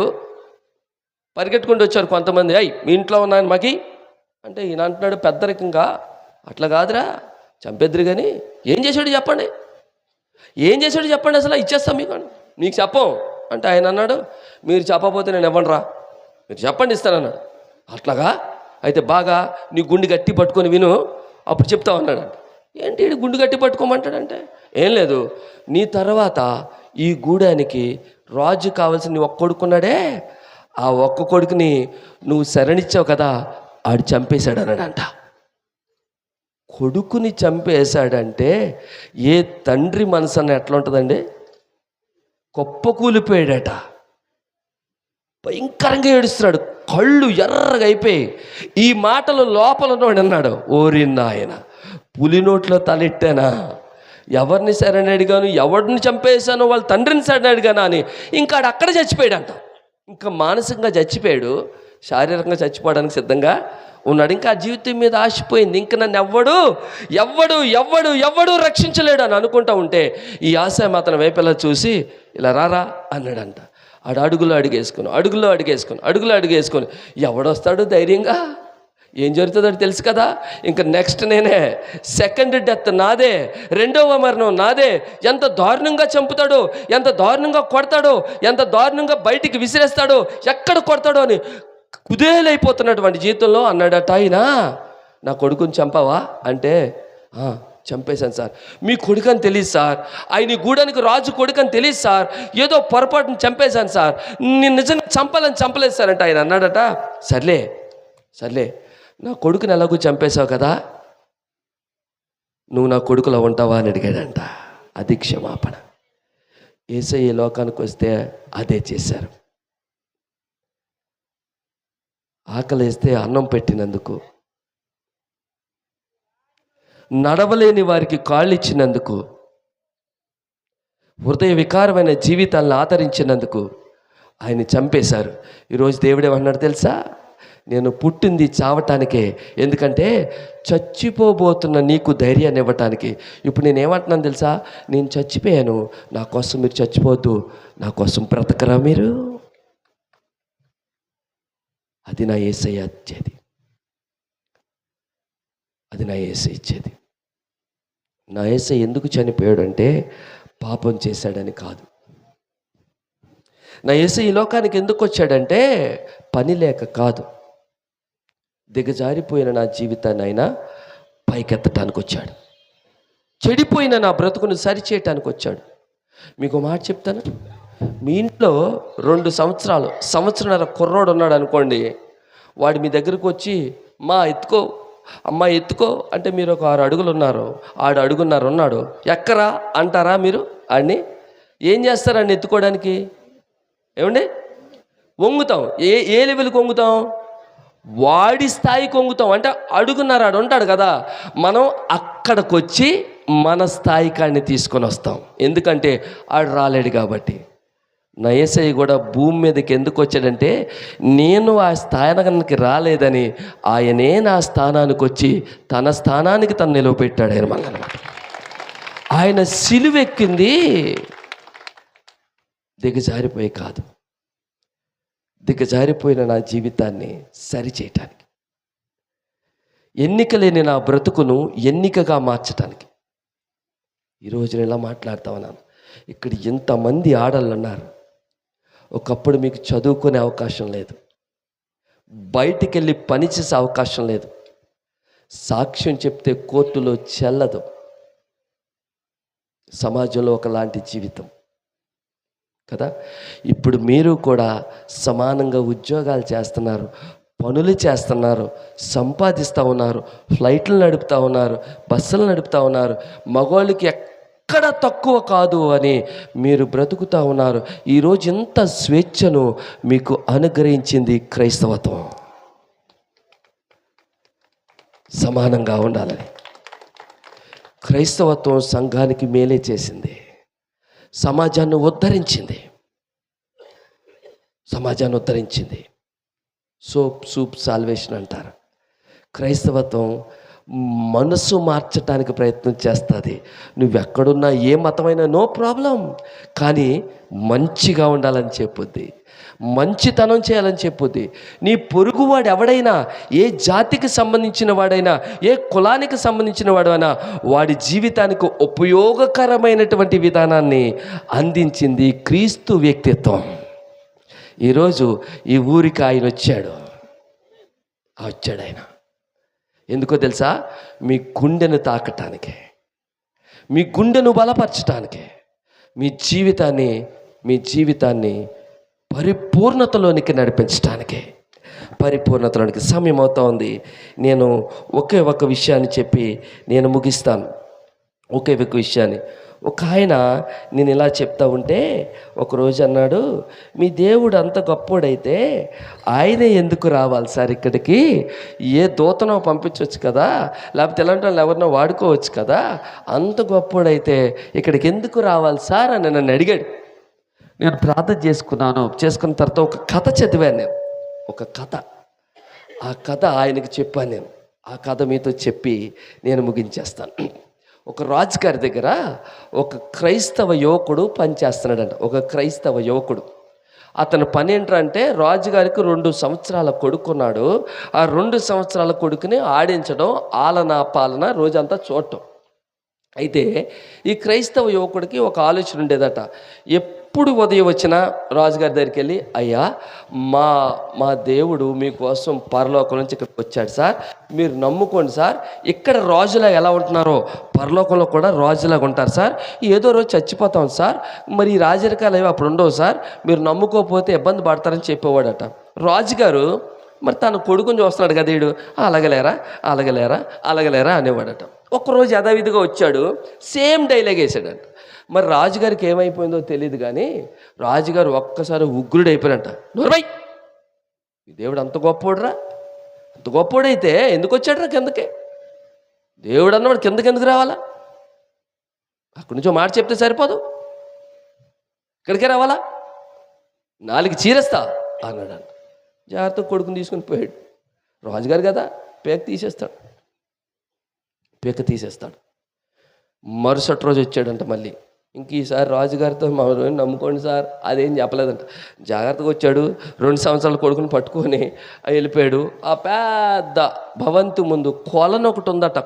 పరిగెట్టుకుంటూ వచ్చారు కొంతమంది. మీ ఇంట్లో ఉన్నాను మాకి అంటే ఈయన అంటున్నాడు పెద్దరికంగా, అట్లా కాదురా, చంపేద్దరు కానీ ఏం చేశాడు చెప్పండి, అసలు ఇచ్చేస్తాం మీకు చెప్పం అంటే ఆయన అన్నాడు, మీరు చెప్పకపోతే నేను ఇవ్వనురా, మీరు చెప్పండి ఇస్తానన్నాడు. అట్లాగా అయితే బాగా నీ గుండె గట్టి పట్టుకొని విను, అప్పుడు చెప్తావు అన్నాడు. ఏంటి గుండె గట్టి పట్టుకోమంటాడంటే, ఏం లేదు, నీ తర్వాత ఈ గూడానికి రాజు కావాల్సిన నీ ఒక్క కొడుకున్నాడే, ఆ ఒక్క కొడుకుని నువ్వు శరణిచ్చావు కదా, ఆడు చంపేశాడు అన్నాడంట. కొడుకుని చంపేశాడంటే ఏ తండ్రి మనసు అన్న ఎట్లా ఉంటుందండి? కుప్పకూలిపోయాడట. భయంకరంగా ఏడుస్తున్నాడు, కళ్ళు ఎర్రగా అయిపోయి. ఈ మాటలు లోపల ఉన్నవాడు అన్నాడు, ఓరి నాయన, పులి నోట్లో తలెట్టానా, ఎవరిని శరణి అడిగాను, ఎవరిని చంపేశాను, వాళ్ళ తండ్రిని శరణి అడిగానా అని ఇంకా అక్కడ చచ్చిపోయాడంట. ఇంకా మానసికంగా చచ్చిపోయాడు, శారీరకంగా చచ్చిపోవడానికి సిద్ధంగా ఉన్నాడు. ఇంకా ఆ జీవితం మీద ఆశపోయింది. ఇంక నన్ను ఎవ్వడు రక్షించలేడు అని అనుకుంటా ఉంటే ఈ ఆశ అతని వైపులా చూసి ఇలా రారా అన్నాడంట. ఆడు అడుగులో అడుగేసుకొని ఎవడొస్తాడు ధైర్యంగా? ఏం జరుగుతుందో తెలుసు కదా. ఇంకా నెక్స్ట్ నేనే, సెకండ్ డెత్ నాదే, రెండవ మరణం నాదే. ఎంత దారుణంగా చంపుతాడో, ఎంత దారుణంగా కొడతాడో, ఎంత దారుణంగా బయటికి విసిరేస్తాడో, ఎక్కడ కొడతాడో అని కుదేలైపోతున్నటువంటి జీవితంలో అన్నాడట ఆయన, నా కొడుకుని చంపావా అంటే చంపేశాను సార్. మీ కొడుకని తెలియదు సార్, ఆయన ఈ గూడానికి రాజు కొడుకని తెలియదు సార్, ఏదో పొరపాటుని చంపేశాను సార్, నేను నిజంగా చంపలేదు సార్ అంటే ఆయన అన్నాడట, సర్లే నా కొడుకుని ఎలాగూ చంపేశావు కదా, నువ్వు నా కొడుకులో ఉంటావా అని అడిగాడంట. అది క్షమాపణ. యేసయ్య లోకానికి వస్తే అదే చేశారు. ఆకలేస్తే అన్నం పెట్టినందుకు, నడవలేని వారికి కాళ్ళు ఇచ్చినందుకు, హృదయ వికారమైన జీవితాలను ఆదరించినందుకు ఆయన చంపేశారు. ఈరోజు దేవుడు ఏమన్నాడు తెలుసా? నేను పుట్టింది చావటానికే, ఎందుకంటే చచ్చిపోబోతున్న నీకు ధైర్యాన్ని ఇవ్వటానికి. ఇప్పుడు నేనేమంటున్నాను తెలుసా? నేను చచ్చిపోయాను, నా కోసం మీరు చచ్చిపోవద్దు, నా కోసం బ్రతకరా మీరు? అది నా యేసయ్య ఇచ్చేది, నా యేసయ్య ఎందుకు చనిపోయాడు అంటే పాపం చేశాడని కాదు. నా యేసయ్య ఈ లోకానికి ఎందుకు వచ్చాడంటే పని లేక కాదు, దిగజారిపోయిన నా జీవితాన్ని ఆయన పైకెత్తటానికి వచ్చాడు. చెడిపోయిన నా బ్రతుకును సరిచేయటానికి వచ్చాడు. మీకు మాట చెప్తాను, మీ ఇంట్లో 2 సంవత్సరాల కుర్రోడు ఉన్నాడు అనుకోండి, వాడు మీ దగ్గరకు వచ్చి అమ్మ ఎత్తుకో అంటే మీరు ఒక 6 అడుగులు ఉన్నారు, 6 అడుగున్నర ఉన్నాడు, ఎక్కరా అంటారా మీరు? ఆడిని ఏం చేస్తారండి ఎత్తుకోవడానికి? ఏమండి వంగుతాం. ఏ లెవెల్కి వంగుతాం? వాడి స్థాయికి వంగుతాం. అంటే అడుగున్నర ఆడు ఉంటాడు కదా, మనం అక్కడికి వచ్చి మన స్థాయి కాడిని తీసుకొని వస్తాం. ఎందుకంటే ఆడు రాలేడు కాబట్టి. నా యేసయ్య కూడా భూమి మీదకి ఎందుకు వచ్చాడంటే నేను ఆ స్థానానికి రాలేదని ఆయనే నా స్థానానికి వచ్చి తన స్థానానికి తను నిలవపెట్టాడు ఆయన మళ్ళీ. ఆయన సిలువెక్కింది దిగజారిపోయి కాదు, దిగజారిపోయిన నా జీవితాన్ని సరిచేయటానికి, ఎన్నిక లేని నా బ్రతుకును ఎన్నికగా మార్చటానికి ఈరోజు నేను ఇలా మాట్లాడుతా ఉన్నాను. ఇక్కడ ఎంతమంది ఆడళ్ళు ఉన్నారు. ఒకప్పుడు మీకు చదువుకునే అవకాశం లేదు, బయటికి వెళ్ళి పనిచేసే అవకాశం లేదు, సాక్ష్యం చెప్తే కోర్టులో చెల్లదు, సమాజంలో ఒకలాంటి జీవితం కదా. ఇప్పుడు మీరు కూడా సమానంగా ఉద్యోగాలు చేస్తున్నారు, పనులు చేస్తున్నారు, సంపాదిస్తూ ఉన్నారు, ఫ్లైట్లు నడుపుతూ ఉన్నారు, బస్సులు నడుపుతూ ఉన్నారు. మగవాళ్ళకి ఎక్కడ తక్కువ కాదు అని మీరు బ్రతుకుతూ ఉన్నారు. ఈరోజు ఎంత స్వేచ్ఛను మీకు అనుగ్రహించింది క్రైస్తవత్వం. సమానంగా ఉండాలని క్రైస్తవత్వం సంఘానికి మేలే చేసింది, సమాజాన్ని ఉద్ధరించింది. సూప్ సాల్వేషన్ అంటారు. క్రైస్తవత్వం మనసు మార్చడానికి ప్రయత్నం చేస్తుంది. నువ్వెక్కడున్నా, ఏ మతమైనా నో ప్రాబ్లం, కానీ మంచిగా ఉండాలని చెప్పుద్ది, మంచితనం చేయాలని చెప్పుద్ది. నీ పొరుగువాడు ఎవడైనా, ఏ జాతికి సంబంధించిన వాడైనా, ఏ కులానికి సంబంధించిన వాడైనా, వాడి జీవితానికి ఉపయోగకరమైనటువంటి విధానాన్ని అందించింది క్రీస్తు వ్యక్తిత్వం. ఈరోజు ఈ ఊరికి ఆయన వచ్చాడు ఆయన ఎందుకో తెలుసా? మీ గుండెను తాకటానికి, మీ గుండెను బలపరచటానికి, మీ జీవితాన్ని పరిపూర్ణతలోనికి నడిపించటానికి, పరిపూర్ణతలోనికి. సమయం అవుతా ఉంది. నేను ఒకే ఒక విషయాన్ని చెప్పి నేను ముగిస్తాను. ఒకే ఒక విషయాన్ని. ఒక ఆయన నేను ఇలా చెప్తా ఉంటే ఒకరోజు అన్నాడు, మీ దేవుడు అంత గొప్పోడైతే ఆయనే ఎందుకు రావాలి సార్ ఇక్కడికి? ఏ దూతనో పంపించవచ్చు కదా, లేకపోతే ఎలాంటి వాళ్ళు ఎవరినో వాడుకోవచ్చు కదా, అంత గొప్పోడైతే ఇక్కడికి ఎందుకు రావాలి సార్ అని నన్ను అడిగాడు. నేను ప్రార్థన చేసుకున్న తర్వాత ఒక కథ చదివాను నేను, ఒక కథ. ఆ కథ ఆయనకి చెప్పాను నేను. ఆ కథ మీతో చెప్పి నేను ముగించేస్తాను. ఒక రాజుగారి దగ్గర ఒక క్రైస్తవ యువకుడు పనిచేస్తున్నాడంట. ఒక క్రైస్తవ యువకుడు. అతని పని ఏంటంటే, రాజుగారికి 2 సంవత్సరాల కొడుకున్నాడు. ఆ 2 సంవత్సరాల కొడుకుని ఆడించడం, ఆలనా పాలన రోజంతా చూడటం. అయితే ఈ క్రైస్తవ యువకుడికి ఒక ఆలోచన ఉండేదట. ఎప్పుడు ఉదయం వచ్చినా రాజుగారి దగ్గరికి వెళ్ళి, అయ్యా మా దేవుడు మీకోసం పరలోకం నుంచి ఇక్కడికి వచ్చాడు సార్, మీరు నమ్ముకోండి సార్. ఇక్కడ రాజులా ఎలా ఉంటున్నారో పరలోకంలో కూడా రాజులాగా ఉంటారు సార్. ఏదో రోజు చచ్చిపోతాం సార్, మరి ఈ రాజరికాలు అవి అప్పుడు ఉండవు సార్, మీరు నమ్ముకోకపోతే ఇబ్బంది పడతారని చెప్పేవాడట. రాజుగారు మరి తన కొడుకుని చూస్తున్నాడు కదా, వీడు అలగలేరా అనేవాడట. ఒక్కరోజు యథావిధిగా వచ్చాడు, సేమ్ డైలాగ్ వేసాడంట. మరి రాజుగారికి ఏమైపోయిందో తెలియదు కానీ రాజుగారు ఒక్కసారి ఉగ్రుడైపోయారంట. నోర్మై, ఈ దేవుడు అంత గొప్పోడురా, అంత గొప్పోడైతే ఎందుకు వచ్చాడురా కిందకి? దేవుడు అన్నవాడు కిందకి రావాలా? అక్కడి నుంచో మాట చెప్తే సరిపోదు, ఇక్కడికే రావాలా? 4 చీరేస్తా అన్నాడంట. జాగ్రత్తగా కొడుకుని తీసుకుని పోయాడు. రాజుగారు కదా, పేక తీసేస్తాడు. మరుసటి రోజు వచ్చాడంట మళ్ళీ. ఇంక ఈసారి రాజుగారితో మా నమ్ముకోండి సార్ అదేం చెప్పలేదంట. జాగ్రత్తగా వచ్చాడు. 2 సంవత్సరాల కొడుకుని పట్టుకొని వెళ్ళిపోయాడు. ఆ పెద్ద భవంతి ముందు కొలను ఒకటి ఉందట.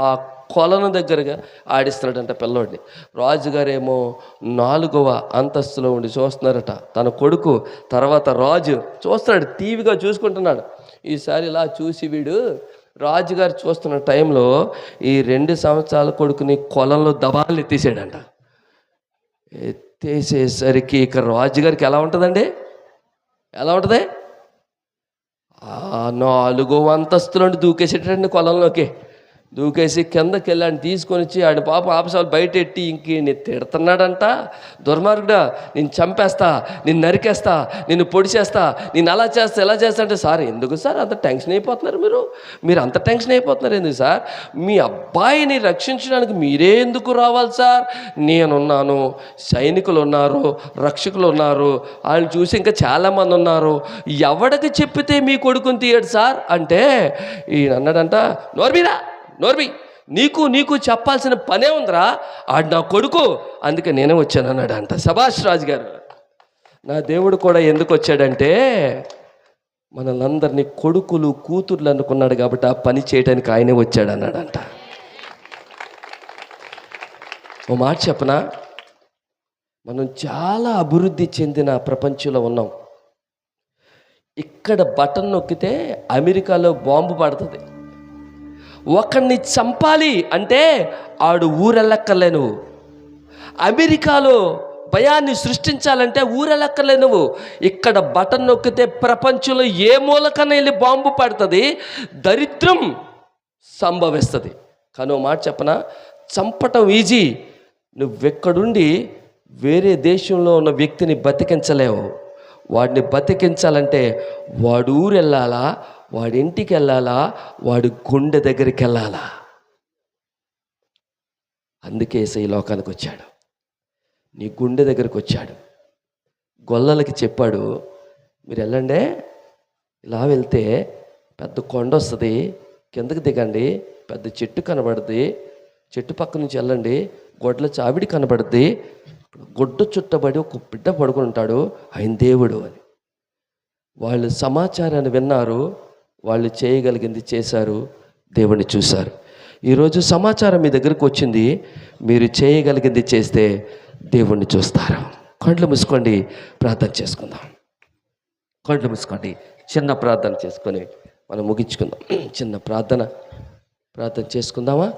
ఆ కొలను దగ్గరగా ఆడిస్తున్నాడంట పిల్లోడిని. రాజుగారేమో 4వ అంతస్తులో ఉండి చూస్తున్నారట. తన కొడుకు తర్వాత రాజు చూస్తున్నాడు, టీవీగా చూసుకుంటున్నాడు. ఈసారి ఇలా చూసి వీడు రాజుగారు చూస్తున్న టైంలో ఈ 2 సంవత్సరాల కొడుకుని కొలంలో దబాల్ని ఎత్తేసాడంట. ఎత్తేసేసరికి ఇక రాజుగారికి ఎలా ఉంటుంది? ఆ 4వ అంతస్తులోండి దూకేసేటండి కొలంలోకి. దూకేసి కిందకి వెళ్ళాడు, తీసుకొని వచ్చి ఆడి పాప ఆపసాలు బయట ఎట్టి ఇంకేని తిడుతున్నాడంట. దుర్మార్గుడా, నేను చంపేస్తా, నిన్ను నరికేస్తా, నిన్ను పొడిచేస్తా, నేను అలా చేస్తా ఎలా చేస్తా అంటే, సార్ ఎందుకు సార్ అంత టెన్షన్ అయిపోతున్నారు? మీరు అంత టెన్షన్ అయిపోతున్నారు ఎందుకు సార్? మీ అబ్బాయిని రక్షించడానికి మీరే ఎందుకు రావాలి సార్? నేనున్నాను, సైనికులు ఉన్నారు, రక్షకులు ఉన్నారు, వాళ్ళు చూసి ఇంకా చాలామంది ఉన్నారు, ఎవడికి చెప్పితే మీ కొడుకుని తీయడు సార్ అంటే ఈయన అన్నాడంట, నోర్మి, నీకు చెప్పాల్సిన పనే ఉందిరా, ఆడు నా కొడుకు, అందుకే నేనే వచ్చాను అన్నాడు అంట. సభాష్ రాజు గారు, నా దేవుడు కూడా ఎందుకు వచ్చాడంటే మనల్ని కొడుకులు కూతుర్లు అనుకున్నాడు కాబట్టి ఆ పని చేయడానికి ఆయనే వచ్చాడు అన్నాడంట. ఓ మాట చెప్పనా, మనం చాలా అభివృద్ధి చెందిన ప్రపంచంలో ఉన్నాం. ఇక్కడ బటన్ నొక్కితే అమెరికాలో బాంబు పడుతుంది. ఒకరిని చంపాలి అంటే ఆడు ఊరెళ్ళక్కర్లే నువ్వు. అమెరికాలో భయాన్ని సృష్టించాలంటే ఊరెళ్ళక్కర్లే నువ్వు. ఇక్కడ బటన్ నొక్కితే ప్రపంచంలో ఏ మూలకన్నా వెళ్ళి బాంబు పడుతుంది, దరిద్రం సంభవిస్తుంది. కానీ ఓ మాట చెప్పనా, చంపటం ఈజీ. నువ్వెక్కడుండి వేరే దేశంలో ఉన్న వ్యక్తిని బతికించలేవు. వాడిని బతికించాలంటే వాడు ఊరు వెళ్ళాలా, వాడి ఇంటికి వెళ్ళాలా, వాడి గుండె దగ్గరికి వెళ్ళాలా. అందుకే ఈ లోకానికి వచ్చాడు, నీ గుండె దగ్గరికి వచ్చాడు. గొల్లలకి చెప్పాడు, మీరు వెళ్ళండి, ఇలా వెళ్తే పెద్ద కొండ వస్తుంది, కిందకి దిగండి, పెద్ద చెట్టు కనబడుతుంది, చెట్టు పక్క నుంచి వెళ్ళండి, గొడ్ల చావిడి కనబడుద్ది, గుడ్డ చుట్టబడి ఒక బిడ్డ పడుకుని ఉంటాడు, ఆయన దేవుడు అని. వాళ్ళు సమాచారాన్ని విన్నారు, వాళ్ళు చేయగలిగింది చేశారు, దేవుణ్ణి చూశారు. ఈరోజు సమాచారం మీ దగ్గరకు వచ్చింది, మీరు చేయగలిగింది చేస్తే దేవుణ్ణి చూస్తారు. కళ్ళు మూసుకోండి, ప్రార్థన చేసుకుందాం. కళ్ళు మూసుకోండి, చిన్న ప్రార్థన చేసుకొని మనం ముగించుకుందాం. చిన్న ప్రార్థన చేసుకుందామా?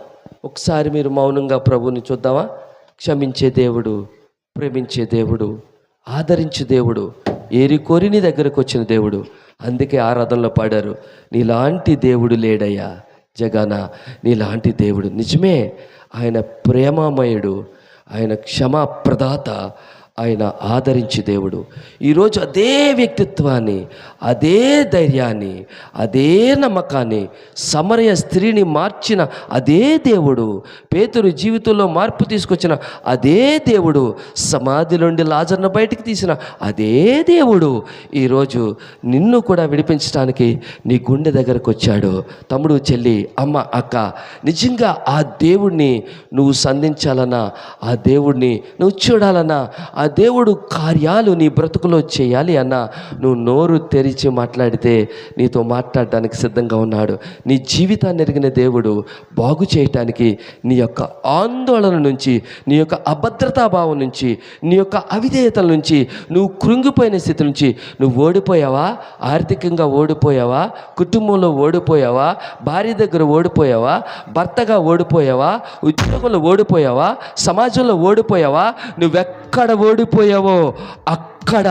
ఒకసారి మీరు మౌనంగా ప్రభువుని చూద్దామా? క్షమించే దేవుడు, ప్రేమించే దేవుడు, ఆదరించే దేవుడు, ఏరి కోరి నీ దగ్గరకు వచ్చిన దేవుడు. అందుకే ఆరాధనలో పాడారు, నీలాంటి దేవుడు లేడయ్యా జగన, నీలాంటి దేవుడు. నిజమే, ఆయన ప్రేమమయుడు, ఆయన క్షమాప్రదాత, ఆయన ఆదరించే దేవుడు. ఈరోజు అదే వ్యక్తిత్వాన్ని, అదే ధైర్యాన్ని, అదే నమ్మకాన్ని సమరయ స్త్రీని మార్చిన అదే దేవుడు, పేతురు జీవితంలో మార్పు తీసుకొచ్చిన అదే దేవుడు, సమాధిలోండి లాజర్ను బయటికి తీసిన అదే దేవుడు ఈరోజు నిన్ను కూడా విడిపించడానికి నీ గుండె దగ్గరకు వచ్చాడు. తమ్ముడు, చెల్లి, అమ్మ, అక్క, నిజంగా ఆ దేవుడిని నువ్వు సంధించాలన్నా, ఆ దేవుడిని నువ్వు చూడాలన్నా, ఆ దేవుడు కార్యాలు నీ బ్రతుకులో చేయాలి అన్నా, నువ్వు నోరు తెరిచి మాట్లాడితే నీతో మాట్లాడడానికి సిద్ధంగా ఉన్నాడు. నీ జీవితాన్ని ఎరిగిన దేవుడు బాగు చేయటానికి నీ యొక్క ఆందోళన నుంచి, నీ యొక్క అభద్రతాభావం నుంచి, నీ యొక్క అవిధేయతల నుంచి, నువ్వు కృంగిపోయిన స్థితి నుంచి, నువ్వు ఓడిపోయావా, ఆర్థికంగా ఓడిపోయావా, కుటుంబంలో ఓడిపోయావా, భార్య దగ్గర ఓడిపోయావా, భర్తగా ఓడిపోయావా, ఉద్యోగంలో ఓడిపోయావా, సమాజంలో ఓడిపోయావా, నువ్వెక్కడ ఓడిపోయావో అక్కడ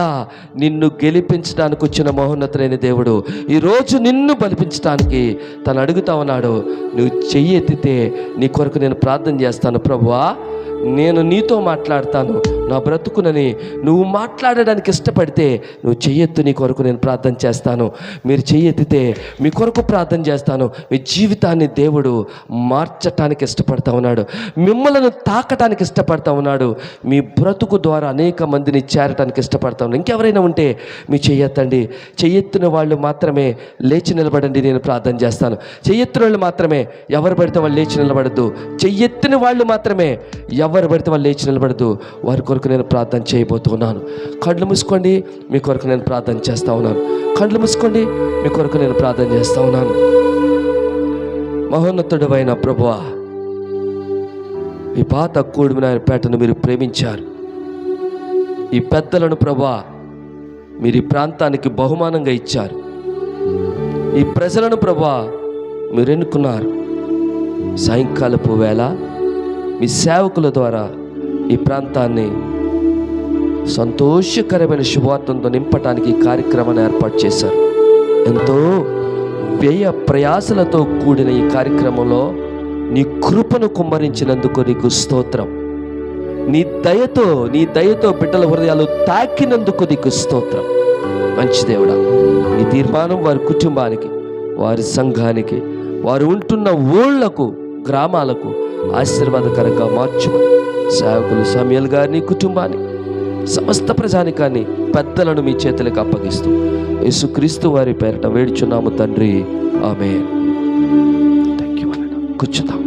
నిన్ను గెలిపించడానికి వచ్చిన మహోన్నతులైన దేవుడు ఈరోజు నిన్ను బలిపించడానికి తను అడుగుతా ఉన్నాడు. నువ్వు చెయ్యి ఎత్తితే నీ కొరకు నేను ప్రార్థన చేస్తాను. ప్రభువా, నేను నీతో మాట్లాడతాను, నా బ్రతుకునని నువ్వు మాట్లాడడానికి ఇష్టపడితే నువ్వు చెయ్యెత్తు, నీ కొరకు నేను ప్రార్థన చేస్తాను. మీరు చెయ్యెత్తితే మీ కొరకు ప్రార్థన చేస్తాను. మీ జీవితాన్ని దేవుడు మార్చటానికి ఇష్టపడతా ఉన్నాడు, మిమ్మల్ని తాకటానికి ఇష్టపడతా ఉన్నాడు, మీ బ్రతుకు ద్వారా అనేక మందిని చేరటానికి ఇష్టపడతా ఉన్నాడు. ఇంకెవరైనా ఉంటే మీ చెయ్యెత్తండి. చెయ్యెత్తిన వాళ్ళు మాత్రమే లేచి నిలబడండి, నేను ప్రార్థన చేస్తాను. చెయ్యెత్తిన వాళ్ళు మాత్రమే, ఎవరు పడితే వాళ్ళు లేచి నిలబడద్దు. చెయ్యెత్తిన వాళ్ళు మాత్రమే, ఎవరు పడితే వాళ్ళు లేచి నిలబడద్దు. వారి కొరకు నేను ప్రార్థన చేయబోతున్నాను. కళ్ళు మూసుకోండి, మీ కొరకు నేను ప్రార్థన చేస్తూ ఉన్నాను. కళ్ళు మూసుకోండి, మీ కొరకు నేను ప్రార్థన చేస్తూ ఉన్నాను. మహోన్నతుడైన ప్రభువా, ఈ పాత కూడిమిన పేటను మీరు ప్రేమించారు. ఈ పెద్దలను ప్రభువా మీరు ఈ ప్రాంతానికి బహుమానంగా ఇచ్చారు. ఈ ప్రజలను ప్రభువా మీరు ఎన్నుకున్నారు. సాయంకాలపు వేళ మీ సేవకుల ద్వారా ఈ ప్రాంతాన్ని సంతోషకరమైన శుభవార్తతో నింపటానికి ఈ కార్యక్రమాన్ని ఏర్పాటు చేశారు. ఎంతో వ్యయ ప్రయాసలతో కూడిన ఈ కార్యక్రమంలో నీ కృపను కుమ్మరించినందుకు నీకు స్తోత్రం. నీ దయతో బిడ్డల హృదయాలు తాకినందుకు నీకు స్తోత్రం. మంచి దేవుడా, ఈ తీర్మానం వారి కుటుంబానికి, వారి సంఘానికి, వారు ఉంటున్న ఊళ్ళకు, గ్రామాలకు ఆశీర్వాదకరంగా మార్చుమని సేవకులు సమయల్ గారిని, కుటుంబాన్ని, సమస్త ప్రజానికాన్ని, పెద్దలను మీ చేతులకు అప్పగిస్తూ యేసుక్రీస్తు వారి పేరిట వేడుచున్నాము తండ్రి, ఆమేన్. థాంక్యూ. కూర్చుందాం.